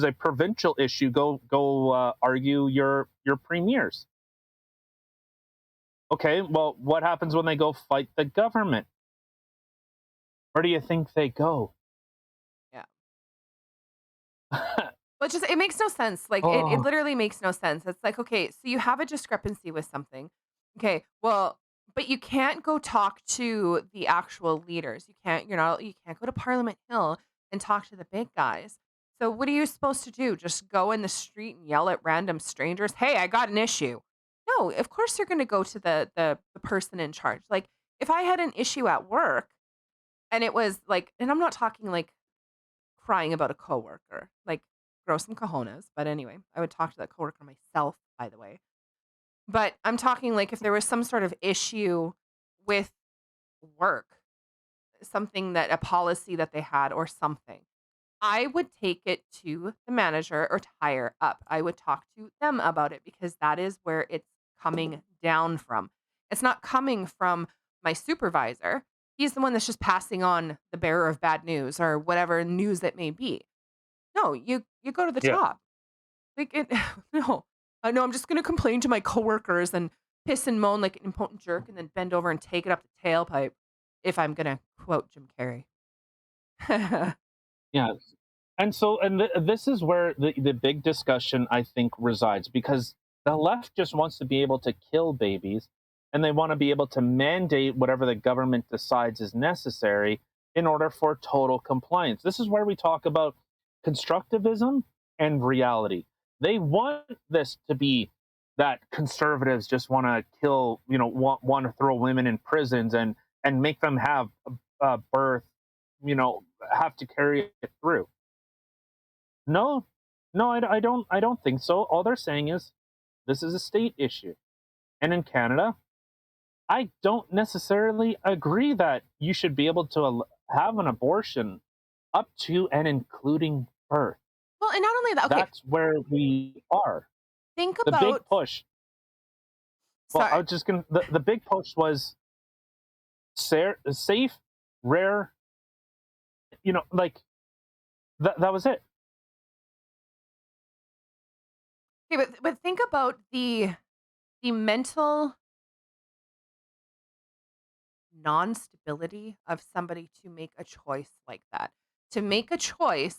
Speaker 2: a provincial issue. Go argue your premiers. Okay, well, what happens when they go fight the government? Where do you think they go?
Speaker 1: Yeah. Well, it makes no sense. Like, it literally makes no sense. It's like, okay, so you have a discrepancy with something. Okay, well, but you can't go talk to the actual leaders. You can't go to Parliament Hill and talk to the big guys. So what are you supposed to do? Just go in the street and yell at random strangers? Hey, I got an issue. No, of course you're going to go to the person in charge. Like, if I had an issue at work and it was like, and I'm not talking like crying about a coworker, like grow some cojones. But anyway, I would talk to that coworker myself, by the way. But I'm talking like if there was some sort of issue with work, something that a policy that they had or something, I would take it to the manager or to higher up. I would talk to them about it because that is where it's coming down from. It's not coming from my supervisor. He's the one that's just passing on the bearer of bad news or whatever news it may be. No, you go to the
Speaker 2: Yeah.
Speaker 1: top. Like it no. No, I'm just gonna complain to my coworkers and piss and moan like an impotent jerk and then bend over and take it up the tailpipe if I'm gonna quote Jim Carrey.
Speaker 2: Yeah. And so, this is where the big discussion, I think, resides, because the left just wants to be able to kill babies, and they want to be able to mandate whatever the government decides is necessary in order for total compliance. This is where we talk about constructivism and reality. They want this to be that conservatives just want to kill, want to throw women in prisons and make them have birth, have to carry it through. No, no, I don't think so. All they're saying is this is a state issue. And in Canada, I don't necessarily agree that you should be able to have an abortion up to and including birth.
Speaker 1: Well, and not only that, okay,
Speaker 2: That's where we are.
Speaker 1: think
Speaker 2: The big
Speaker 1: about
Speaker 2: push. Well, I
Speaker 1: sorry.
Speaker 2: was just gonna. The big push was safe, rare. Like that was it.
Speaker 1: Okay, but think about the mental non-stability of somebody to make a choice like that. To make a choice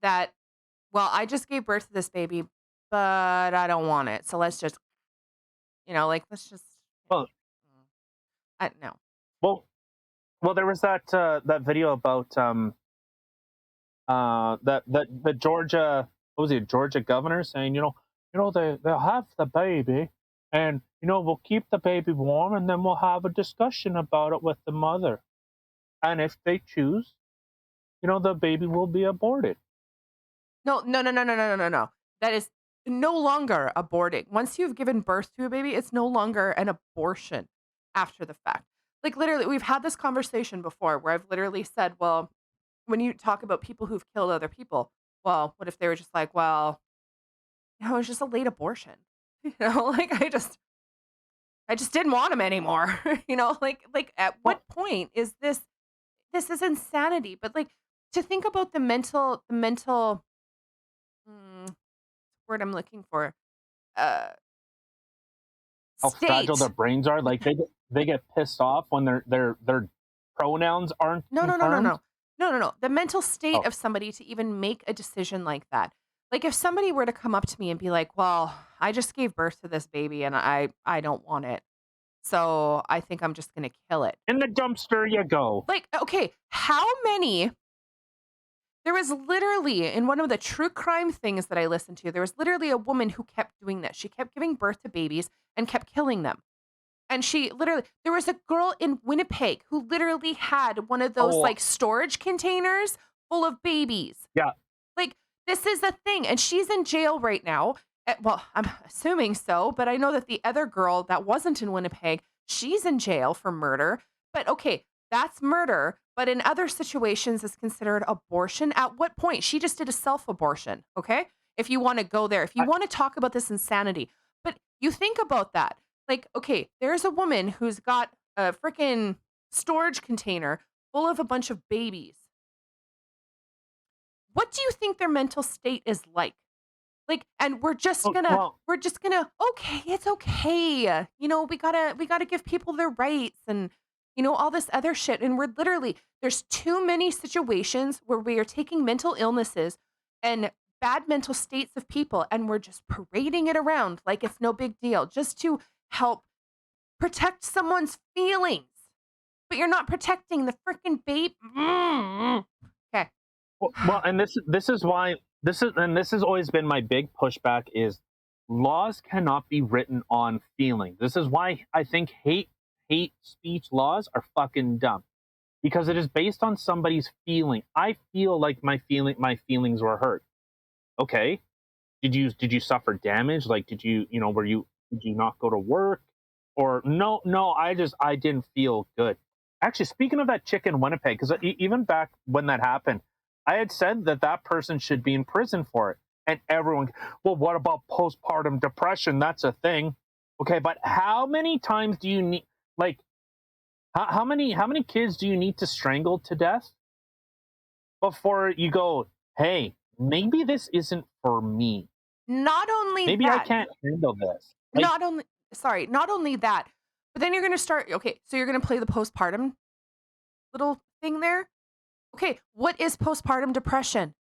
Speaker 1: that, well, I just gave birth to this baby, but I don't want it. So let's just, let's just,
Speaker 2: Well,
Speaker 1: I no.
Speaker 2: well, there was that video about that the Georgia, what was it, Georgia governor saying, they'll have the baby, and we'll keep the baby warm, and then we'll have a discussion about it with the mother, and if they choose, the baby will be aborted.
Speaker 1: No, no, no, no, no, no, no, no, no. That is no longer aborting. Once you've given birth to a baby, it's no longer an abortion after the fact. Like literally, we've had this conversation before where I've literally said, well, when you talk about people who've killed other people, well, what if they were just like, well, it was just a late abortion. Like I just didn't want him anymore. Like at what point is this is insanity. But like to think about the mental word I'm looking for, uh
Speaker 2: How fragile
Speaker 1: state.
Speaker 2: their brains are. Like they get pissed off when their pronouns aren't
Speaker 1: No, no, no, no,
Speaker 2: confirmed.
Speaker 1: no. No, no, no. The mental state
Speaker 2: Oh.
Speaker 1: of somebody to even make a decision like that. Like if somebody were to come up to me and be like, "Well, I just gave birth to this baby and I don't want it. So I think I'm just going to kill it."
Speaker 2: In the dumpster you go.
Speaker 1: Like, okay, how many there was literally in one of the true crime things that I listened to, there was literally a woman who kept doing this. She kept giving birth to babies and kept killing them. And there was a girl in Winnipeg who literally had one of those
Speaker 2: Oh.
Speaker 1: like storage containers full of babies.
Speaker 2: Yeah.
Speaker 1: Like, this is a thing. And she's in jail right now. Well, I'm assuming so, but I know that the other girl that wasn't in Winnipeg, she's in jail for murder. But okay, that's murder. But in other situations, it's considered abortion. At what point? She just did a self-abortion, okay? If you want to go there, if you want to talk about this insanity. But you think about that. Like, okay, there's a woman who's got a freaking storage container full of a bunch of babies. What do you think their mental state is like? Like, and we're just gonna, okay, it's okay. We gotta give people their rights and, all this other shit. And we're literally, there's too many situations where we are taking mental illnesses and bad mental states of people and we're just parading it around like it's no big deal just to help protect someone's feelings. But you're not protecting the freaking babe. Okay.
Speaker 2: Well, and this is why this has always been my big pushback is laws cannot be written on feeling. This is why I think hate speech laws are fucking dumb, because it is based on somebody's feeling. I feel like my feelings were hurt. Okay, did you suffer damage? Like did you not go to work? Or no, I didn't feel good. Actually, speaking of that chick in Winnipeg, because even back when that happened, I had said that that person should be in prison for it. And everyone, well, what about postpartum depression? That's a thing. Okay, but how many times do you need, like, how many kids do you need to strangle to death before you go, hey, maybe this isn't for me.
Speaker 1: Not only
Speaker 2: Maybe I
Speaker 1: that,
Speaker 2: can't handle this. Like,
Speaker 1: not only that, but then you're going to start, okay, so you're going to play the postpartum little thing there. Okay, what is postpartum depression?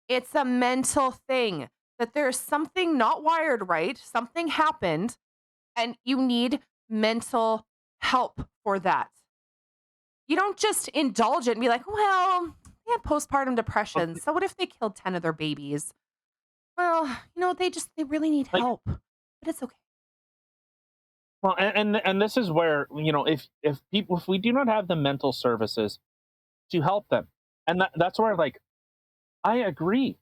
Speaker 1: It's a mental thing that there's something not wired right, something happened, and you need mental help for that. You don't just indulge it and be like, well, they had postpartum depression, so what if they killed 10 of their babies? Well, they really need
Speaker 2: like,
Speaker 1: help, but it's okay.
Speaker 2: well, and this is where, if we do not have the mental services to help them, and that's where, like, I agree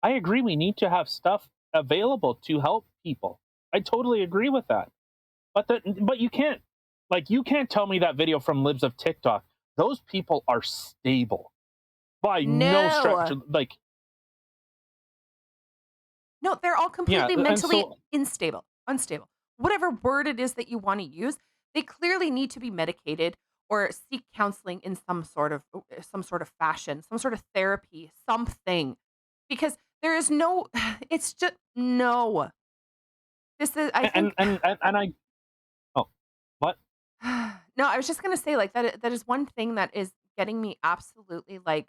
Speaker 2: we need to have stuff available to help people. I totally agree with that. But you can't tell me that video from Libs of TikTok. Those people are stable by no stretch. Like,
Speaker 1: no, they're all completely mentally
Speaker 2: so,
Speaker 1: unstable. Whatever word it is that you want to use, they clearly need to be medicated or seek counseling in some sort of fashion, some sort of therapy, something. Because there is no, it's just no. This is, I think,
Speaker 2: and I, oh, what?
Speaker 1: No, I was just gonna say, like, that is one thing that is getting me absolutely, like,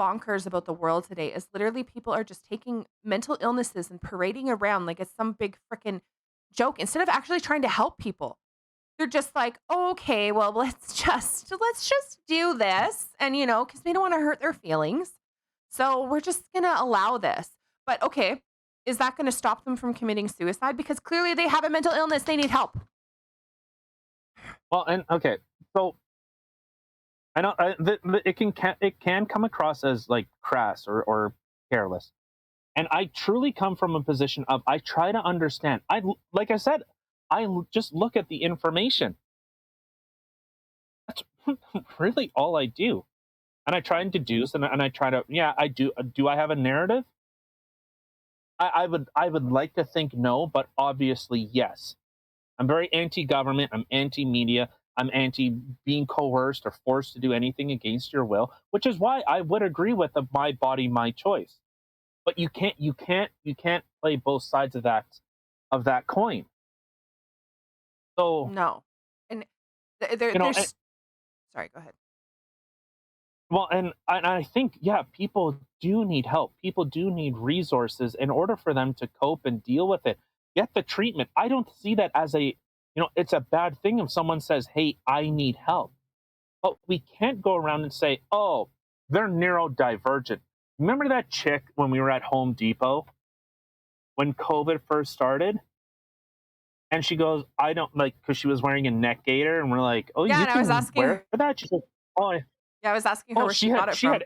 Speaker 1: bonkers about the world today is literally people are just taking mental illnesses and parading around like it's some big freaking joke instead of actually trying to help people. They're just like, oh, okay, well, let's just do this, and because we don't want to hurt their feelings, so we're just gonna allow this. But okay, is that going to stop them from committing suicide? Because clearly they have a mental illness, they need help.
Speaker 2: Well, and okay, so I know it can come across as like crass or careless, and I truly come from a position of I try to understand. Like I said, just look at the information. That's really all I do, and I try and deduce, and I try to I do. Do I have a narrative? I would like to think no, but obviously yes. I'm very anti-government. I'm anti-media. I'm anti being coerced or forced to do anything against your will, which is why I would agree with the my body, my choice. But you can't play both sides of that coin. So
Speaker 1: No, and there's. Sorry, go ahead.
Speaker 2: Well, and I think people do need help. People do need resources in order for them to cope and deal with it. Get the treatment. I don't see that as it's a bad thing if someone says, hey, I need help. But we can't go around and say, oh, they're neurodivergent. Remember that chick when we were at Home Depot when COVID first started? And she goes, I don't because she was wearing a neck gaiter. And we're like, oh,
Speaker 1: Yeah,
Speaker 2: you
Speaker 1: and I was
Speaker 2: can
Speaker 1: asking
Speaker 2: wear
Speaker 1: her.
Speaker 2: that? She's like, oh,
Speaker 1: Yeah, I was asking her where she got it
Speaker 2: she
Speaker 1: from.
Speaker 2: had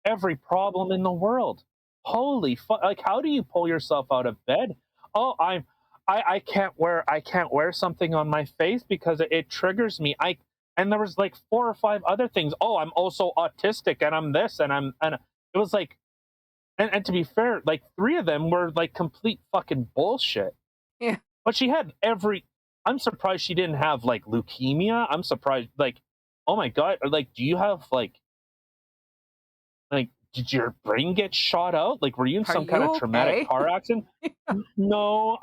Speaker 2: every problem in the world. Holy fuck! Like, how do you pull yourself out of bed? Oh, I can't wear something on my face because it triggers me. And there was like 4 or 5 other things. Oh, I'm also autistic, and I'm this, and it was like, and to be fair, like 3 of them were like complete fucking bullshit.
Speaker 1: Yeah.
Speaker 2: But she had I'm surprised she didn't have like leukemia. I'm surprised, like, oh my God, like, do you have like, did your brain get shot out? Like, were you in some kind of traumatic car accident? No,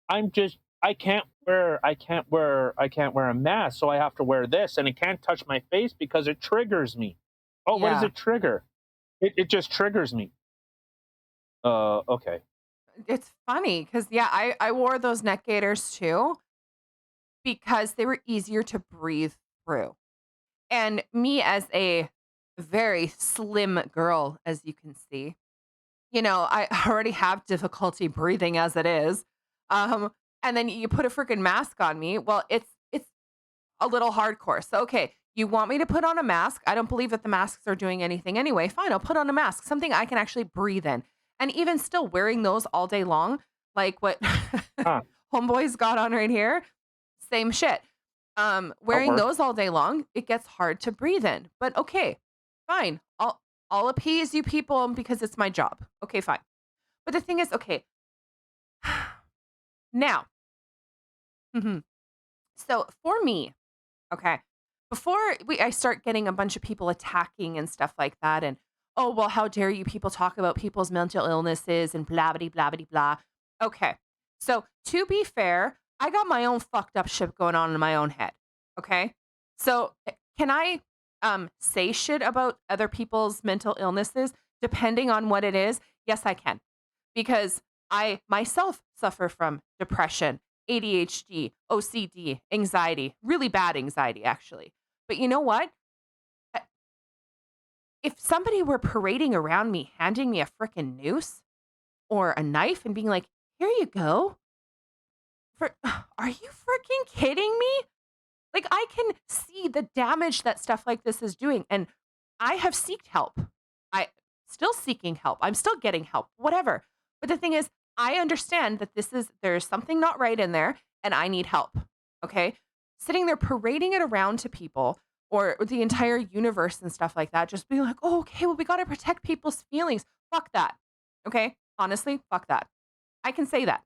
Speaker 2: I'm just, I can't wear a mask, so I have to wear this, and it can't touch my face because it triggers me. Oh, what does it trigger? It just triggers me. Okay.
Speaker 1: It's funny because I wore those neck gaiters too because they were easier to breathe through. And me as a very slim girl, as you can see, I already have difficulty breathing as it is. And then you put a freaking mask on me. Well, it's a little hardcore. So, okay, you want me to put on a mask? I don't believe that the masks are doing anything anyway. Fine, I'll put on a mask, something I can actually breathe in. And even still wearing those all day long, like what Homeboy's got on right here, same shit. Wearing those all day long, it gets hard to breathe in. But okay, fine. I'll appease you people because it's my job. Okay, fine. But the thing is, okay, now, so for me, okay, before I start getting a bunch of people attacking and stuff like that, and oh, well, how dare you people talk about people's mental illnesses and blah, blah, blah, blah, blah. Okay, so to be fair, I got my own fucked up shit going on in my own head. Okay, so can I say shit about other people's mental illnesses depending on what it is? Yes, I can, because I myself suffer from depression, ADHD, OCD, anxiety, really bad anxiety, actually. But you know what? If somebody were parading around me, handing me a freaking noose or a knife and being like, here you go. Are you freaking kidding me? Like, I can see the damage that stuff like this is doing. And I have sought help. I still seeking help. I'm still getting help, whatever. But the thing is, I understand that there's something not right in there and I need help. Okay. Sitting there parading it around to people or the entire universe and stuff like that, just being like, oh, okay, well, we got to protect people's feelings. Fuck that. Okay. Honestly, fuck that. I can say that.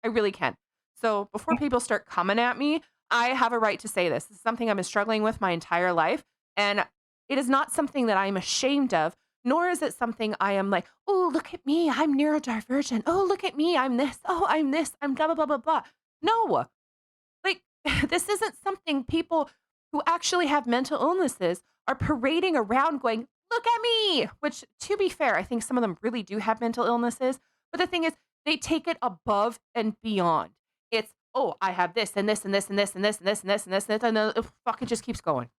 Speaker 1: I really can. So before people start coming at me, I have a right to say this. This is something I've been struggling with my entire life. And it is not something that I'm ashamed of, nor is it something I am like, oh, look at me, I'm neurodivergent. Oh, look at me, I'm this. Oh, I'm this. I'm blah, blah, blah, blah, blah. No. Like, this isn't something people who actually have mental illnesses are parading around going, look at me, which, to be fair, I think some of them really do have mental illnesses. But the thing is, they take it above and beyond. It's, oh, I have this and this and this and this and this and this and this and this and this, and then it fucking just keeps going.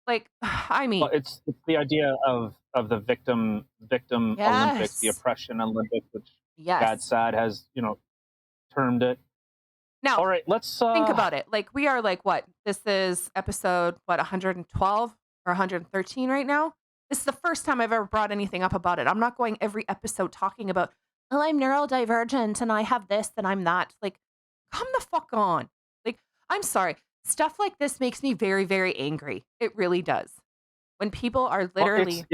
Speaker 1: Like, I mean,
Speaker 2: well, it's the idea of the victim Olympics, the oppression Olympics, which Bad Sad has termed it.
Speaker 1: Now,
Speaker 2: all right, let's
Speaker 1: think about it. Like, we are like, what? This is episode 112 or 113 right now. This is the first time I've ever brought anything up about it. I'm not going every episode talking about, oh, I'm neurodivergent and I have this and I'm that. Like, come the fuck on. Like, I'm sorry. Stuff like this makes me very, very angry. It really does. When people are literally...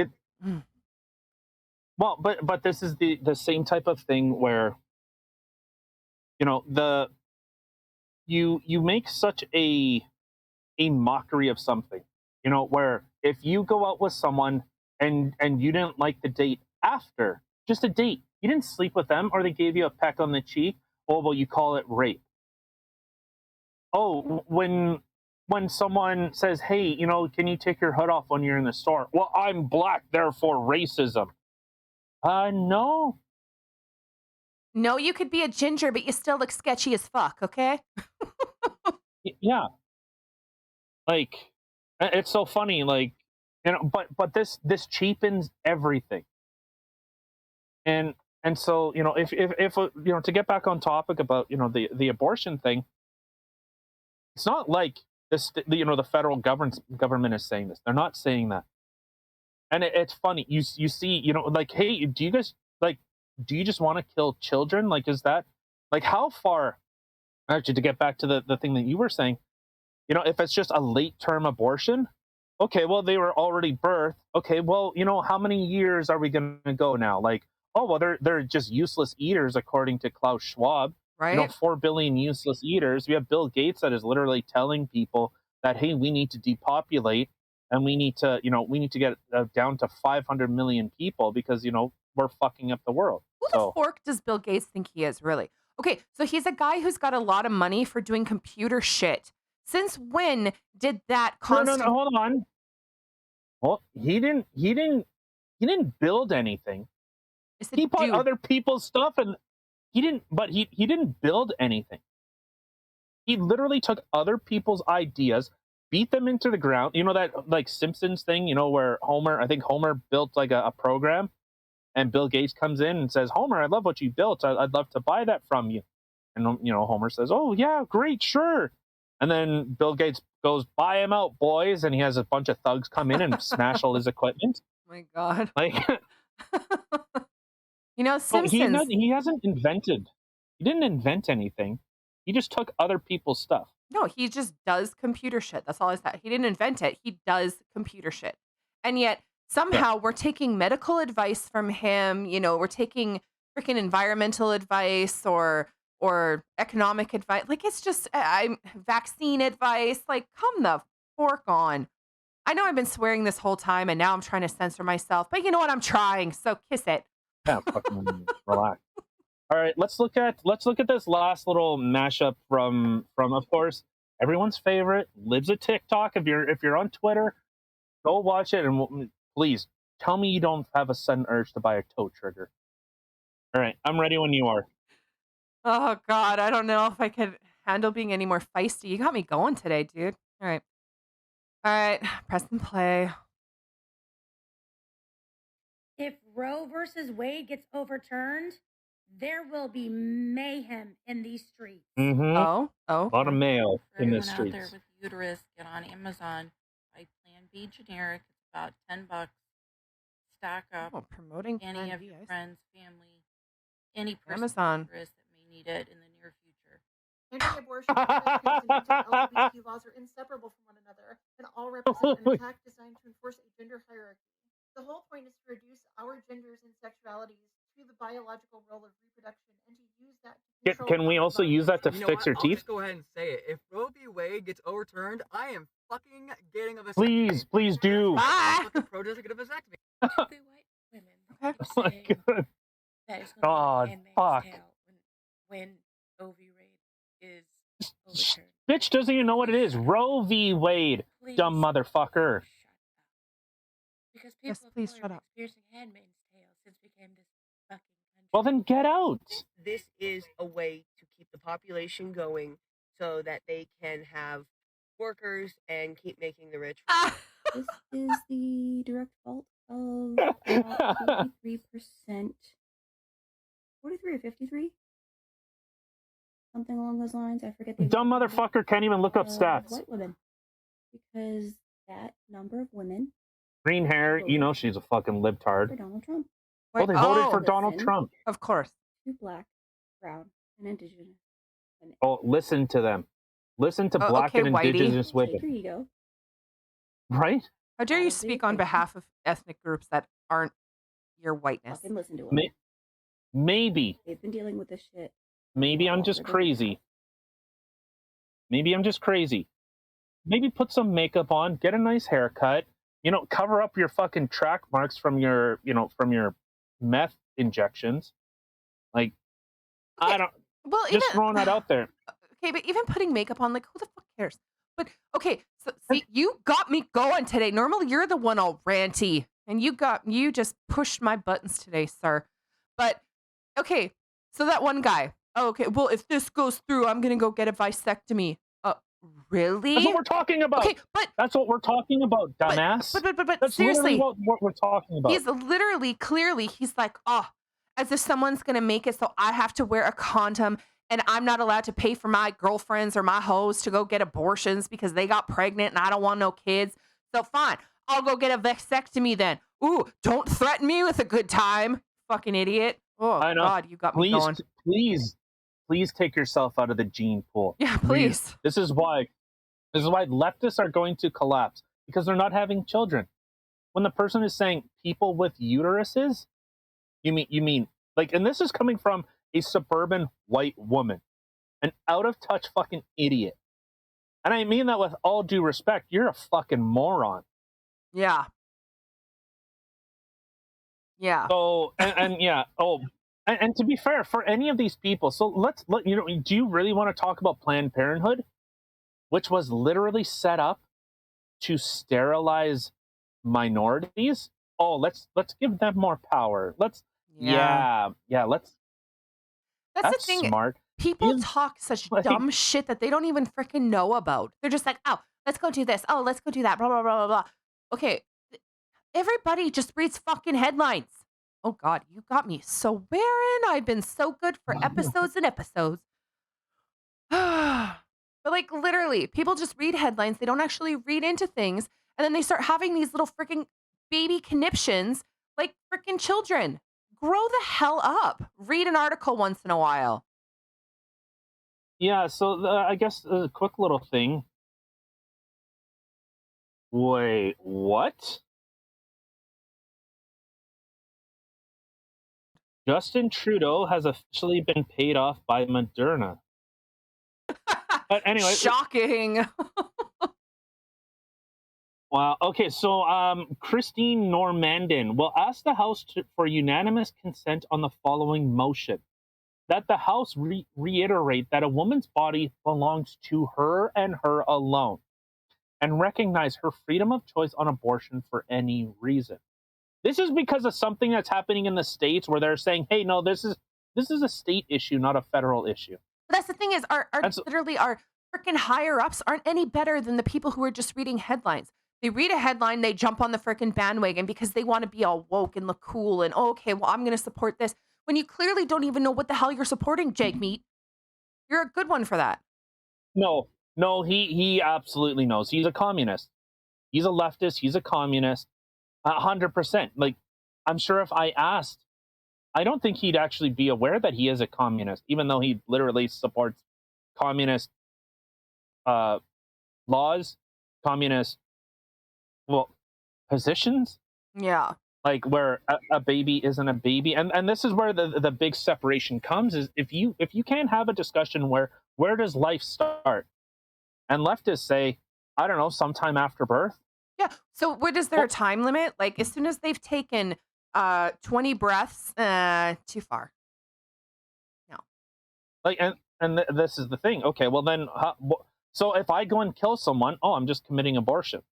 Speaker 2: Well, but this is the same type of thing where, you make such a mockery of something, where if you go out with someone and you didn't like the date after, just a date, you didn't sleep with them or they gave you a peck on the cheek, oh, well, you call it rape. Oh, when someone says, hey, can you take your hood off when you're in the store? Well, I'm black, therefore racism. No.
Speaker 1: No, you could be a ginger, but you still look sketchy as fuck, okay?
Speaker 2: Yeah. Like, it's so funny, like, but this cheapens everything. And so, if to get back on topic about, the abortion thing, it's not like this, the federal government is saying this. They're not saying that. And it's funny. You see, like, hey, do you guys, like, do you just want to kill children? Like, is that, like, how far, actually, to get back to the thing that you were saying, if it's just a late term abortion, okay, well, they were already birthed. Okay, well, how many years are we going to go now? Like, oh, well, they're just useless eaters, according to Klaus Schwab.
Speaker 1: Right.
Speaker 2: 4 billion useless eaters. We have Bill Gates that is literally telling people that, hey, we need to depopulate and we need to get down to 500 million people because, we're fucking up the world.
Speaker 1: Who the fork does Bill Gates think he is, really? Okay, so he's a guy who's got a lot of money for doing computer shit. Since when did that
Speaker 2: No, hold on. Well, he didn't build anything. He bought other people's stuff and he didn't build anything. He literally took other people's ideas, beat them into the ground. That, like, Simpsons thing, where I think Homer built like a program and Bill Gates comes in and says, Homer, I love what you built. I'd love to buy that from you. And, Homer says, oh, yeah, great, sure. And then Bill Gates goes, buy him out, boys. And he has a bunch of thugs come in and smash all his equipment.
Speaker 1: Oh my God.
Speaker 2: Like,
Speaker 1: Simpsons.
Speaker 2: He hasn't invented. He didn't invent anything. He just took other people's stuff.
Speaker 1: No, he just does computer shit. That's all I said. He didn't invent it. He does computer shit. And yet somehow we're taking medical advice from him. We're taking freaking environmental advice or economic advice. Like, it's just I'm vaccine advice. Like, come the fork on. I know I've been swearing this whole time, and now I'm trying to censor myself. But you know what? I'm trying. So kiss it.
Speaker 2: Yeah, fucking relax. All right, let's look at this last little mashup from of course everyone's favorite Libs of TikTok. If you're on Twitter, go watch it, and please tell me you don't have a sudden urge to buy a toe trigger. All right, I'm ready when you are.
Speaker 1: Oh God, I don't know if I could handle being any more feisty. You got me going today, dude. All right, press and play.
Speaker 7: If Roe versus Wade gets overturned, there will be mayhem in these streets.
Speaker 2: Mm-hmm.
Speaker 1: Oh,
Speaker 2: A lot of mail
Speaker 10: For
Speaker 2: in the
Speaker 10: everyone out there
Speaker 2: streets.
Speaker 10: with uterus, get on Amazon. Buy Plan B generic. It's about $10. Stock up.
Speaker 1: Oh, promoting
Speaker 10: Any
Speaker 1: Plan
Speaker 10: of
Speaker 1: B,
Speaker 10: your
Speaker 1: I see.
Speaker 10: friends, family, any person
Speaker 1: Amazon.
Speaker 10: with uterus that may need it in the near future.
Speaker 6: Anti-abortion protections and anti-LGBTQ laws are inseparable from one another and all represent an attack designed to enforce a gender hierarchy. The whole point is to reduce our genders and sexualities to the biological role of reproduction and to use that to control
Speaker 2: Can we
Speaker 6: our
Speaker 2: also
Speaker 6: bodies.
Speaker 2: use that to
Speaker 11: You know
Speaker 2: fix
Speaker 11: what?
Speaker 2: your
Speaker 11: I'll
Speaker 2: teeth?
Speaker 11: just go ahead and say it. If Roe v. Wade gets overturned, I am fucking getting a vasectomy.
Speaker 2: Please do.
Speaker 1: Ah!
Speaker 11: I'm fucking pro to get a vasectomy.
Speaker 10: The white women
Speaker 1: Okay.
Speaker 10: keep
Speaker 2: Oh my
Speaker 10: saying
Speaker 2: God.
Speaker 10: that it's going to
Speaker 2: God,
Speaker 10: be a handmaid's
Speaker 2: fuck.
Speaker 10: tale when Roe v. Wade is overturned.
Speaker 2: Bitch doesn't even know what it is. Roe v. Wade,
Speaker 10: Please
Speaker 2: dumb motherfucker.
Speaker 10: shut up. Because people
Speaker 1: Yes,
Speaker 10: of
Speaker 1: please
Speaker 10: color
Speaker 1: shut
Speaker 10: are
Speaker 1: up.
Speaker 10: experiencing handmaid's tale since we came to this fucking country.
Speaker 2: Well, then get out.
Speaker 12: This is a way to keep the population going so that they can have workers and keep making the rich.
Speaker 1: Ah!
Speaker 13: This is the direct fault of about 43%. 43 or 53? Something along those lines. I forget the
Speaker 2: Dumb
Speaker 13: exact number.
Speaker 2: motherfucker can't even look up stats.
Speaker 13: White women. Because that number of women
Speaker 2: Green hair, you know she's a fucking
Speaker 13: for
Speaker 2: libtard.
Speaker 13: Donald Trump.
Speaker 2: Well, they voted for Donald
Speaker 13: Listen
Speaker 2: Trump.
Speaker 1: Of course.
Speaker 13: to black, brown, and indigenous.
Speaker 2: Oh, listen to them. Listen to black
Speaker 1: okay,
Speaker 2: and
Speaker 1: Whitey.
Speaker 2: indigenous
Speaker 13: Take
Speaker 2: women.
Speaker 13: your ego.
Speaker 2: Right?
Speaker 1: How dare you
Speaker 13: out of the
Speaker 1: speak on
Speaker 13: equation.
Speaker 1: behalf of ethnic groups that aren't your whiteness?
Speaker 13: Fucking listen to them.
Speaker 2: Maybe.
Speaker 13: They've been dealing with this shit.
Speaker 2: Maybe I'm just crazy. Maybe I'm just crazy. Maybe put some makeup on, get a nice haircut, cover up your fucking track marks from your meth injections. Like,
Speaker 1: Okay,
Speaker 2: I don't,
Speaker 1: Well,
Speaker 2: just
Speaker 1: even
Speaker 2: throwing that out there.
Speaker 1: okay, but even putting makeup on, like, who the fuck cares? But okay, so see, you got me going today. Normally, you're the one all ranty, and you just pushed my buttons today, sir. But okay, so that one guy. Oh, okay, well, if this goes through, I'm gonna go get a vasectomy. Really?
Speaker 2: That's what we're talking about.
Speaker 1: Okay, but
Speaker 2: That's what we're talking about, dumbass.
Speaker 1: but
Speaker 2: That's
Speaker 1: seriously,
Speaker 2: literally what we're talking about.
Speaker 1: he's literally, clearly, he's like, oh, as if someone's gonna make it so I have to wear a condom and I'm not allowed to pay for my girlfriends or my hoes to go get abortions because they got pregnant and I don't want no kids. So fine, I'll go get a vasectomy then. Ooh, don't threaten me with a good time, fucking idiot. Oh
Speaker 2: I know.
Speaker 1: God, you got me going.
Speaker 2: Please take yourself out of the gene pool.
Speaker 1: Yeah, please.
Speaker 2: This is why leftists are going to collapse, because they're not having children. When the person is saying people with uteruses, you mean like, and this is coming from a suburban white woman, an out of touch fucking idiot. And I mean that with all due respect. You're a fucking moron.
Speaker 1: Yeah. Yeah.
Speaker 2: So and yeah. Oh, and to be fair, for any of these people, so do you really want to talk about Planned Parenthood, which was literally set up to sterilize minorities? Oh, let's give them more power. Let's
Speaker 1: Yeah.
Speaker 2: let's.
Speaker 1: That's the thing.
Speaker 2: Smart.
Speaker 1: People talk such dumb shit that they don't even freaking know about. They're just like, oh, let's go do this. Oh, let's go do that. Blah, blah, blah, blah, blah. Okay. Everybody just reads fucking headlines. Oh, God, you got me so wearing. I've been so good for episodes and episodes. But, like, literally, people just read headlines. They don't actually read into things. And then they start having these little freaking baby conniptions like freaking children. Grow the hell up. Read an article once in a while.
Speaker 2: Yeah, so I guess a quick little thing. Wait, what? Justin Trudeau has officially been paid off by Moderna. But anyway,
Speaker 1: Shocking.
Speaker 2: wow. Okay, so Christine Normandin will ask the House for unanimous consent on the following motion: that the House reiterate that a woman's body belongs to her and her alone, and recognize her freedom of choice on abortion for any reason. This is because of something that's happening in the States where they're saying, hey, no, this is a state issue, not a federal issue.
Speaker 1: But that's the thing is, our freaking higher ups aren't any better than the people who are just reading headlines. They read a headline, they jump on the freaking bandwagon because they want to be all woke and look cool and, oh, okay, well, I'm going to support this. When you clearly don't even know what the hell you're supporting, Jake Meat. You're a good one for that.
Speaker 2: No, he absolutely knows. He's a communist. He's a leftist. He's a communist. 100%. Like, I'm sure if I asked, I don't think he'd actually be aware that he is a communist, even though he literally supports communist laws, communist, positions.
Speaker 1: Yeah.
Speaker 2: Like where a baby isn't a baby. And this is where the big separation comes, is if you can't have a discussion where does life start? And leftists say, I don't know, sometime after birth.
Speaker 1: Yeah. So what is there a time limit? Like as soon as they've taken 20 breaths, too far. No.
Speaker 2: Like and this is the thing. Okay, well then, so if I go and kill someone, I'm just committing abortion.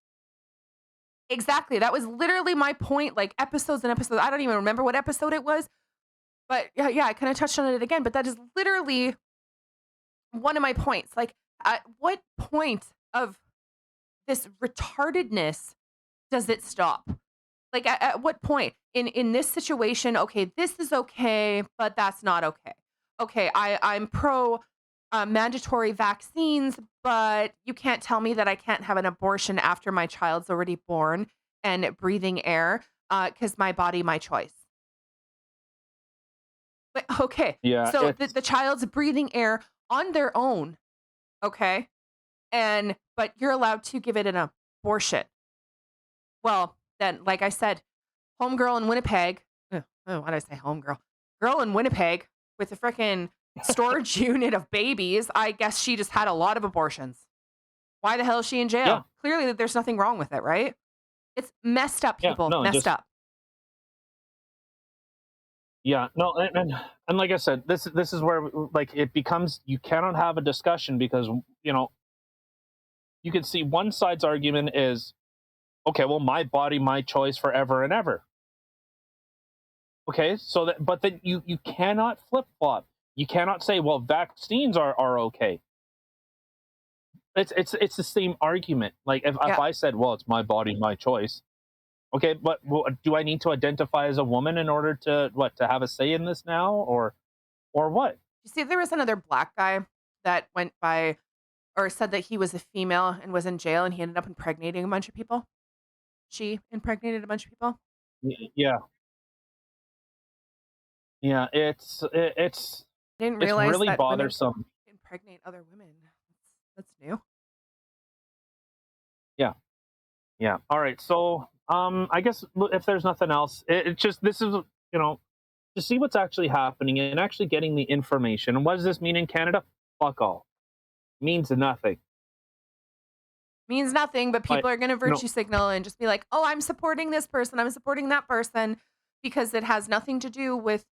Speaker 1: Exactly. That was literally my point. Like episodes and episodes. I don't even remember what episode it was, but yeah, I kind of touched on it again. But that is literally one of my points. Like, at what point of this retardedness does it stop? Like, at what point in this situation? Okay, this is okay, but that's not okay. Okay, I'm pro mandatory vaccines, but you can't tell me that I can't have an abortion after my child's already born and breathing air, because my body, my choice. But okay,
Speaker 2: Yeah.
Speaker 1: so the child's breathing air on their own, okay, but you're allowed to give it an abortion. Well, then, like I said, homegirl in Winnipeg. Why did I say homegirl? Girl in Winnipeg with a freaking storage unit of babies. I guess she just had a lot of abortions. Why the hell is she in jail?
Speaker 2: Yeah.
Speaker 1: Clearly, there's nothing wrong with it, right? It's messed up, people. Messed up.
Speaker 2: Yeah, no, and like I said, this is where like it becomes, you cannot have a discussion because you can see one side's argument is, okay, well, my body, my choice forever and ever. Okay, so but then you cannot flip flop. You cannot say, well, vaccines are okay. It's the same argument. Like if I said, well, it's my body, my choice. Okay, but do I need to identify as a woman in order to have a say in this now, or what?
Speaker 1: You see, there was another black guy that went by or said that he was a female and was in jail, and he ended up impregnating a bunch of people. She impregnated a bunch of people.
Speaker 2: Yeah. Yeah, it's
Speaker 1: Didn't realize
Speaker 2: really
Speaker 1: that
Speaker 2: bothersome.
Speaker 1: women impregnate other women. That's new.
Speaker 2: Yeah. Yeah. All right. So, I guess if there's nothing else, it's just, this is, to see what's actually happening and actually getting the information. And what does this mean in Canada? Fuck all. Means nothing.
Speaker 1: Means nothing, but people are going to virtue signal and just be like, oh, I'm supporting this person, I'm supporting that person, because it has nothing to do with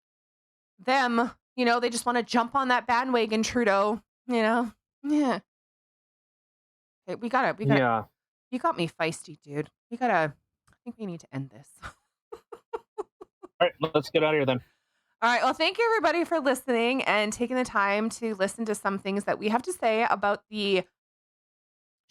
Speaker 1: them. They just want to jump on that bandwagon, Trudeau, Yeah. Okay, we gotta.
Speaker 2: Yeah.
Speaker 1: You got me feisty, dude. I think we need to end this.
Speaker 2: All right, let's get out of here then.
Speaker 1: All right. Well, thank you everybody for listening and taking the time to listen to some things that we have to say about the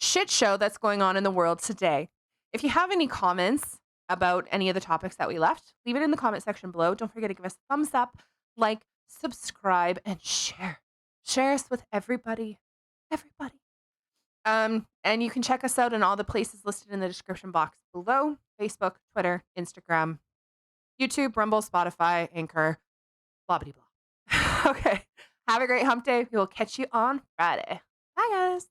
Speaker 1: shit show that's going on in the world today. If you have any comments about any of the topics that we left, leave it in the comment section below. Don't forget to give us a thumbs up, like, subscribe, and share. Share us with everybody. And you can check us out in all the places listed in the description box below: Facebook, Twitter, Instagram, YouTube, Rumble, Spotify, Anchor, blah, blah, blah. Okay. Have a great hump day. We will catch you on Friday. Bye, guys.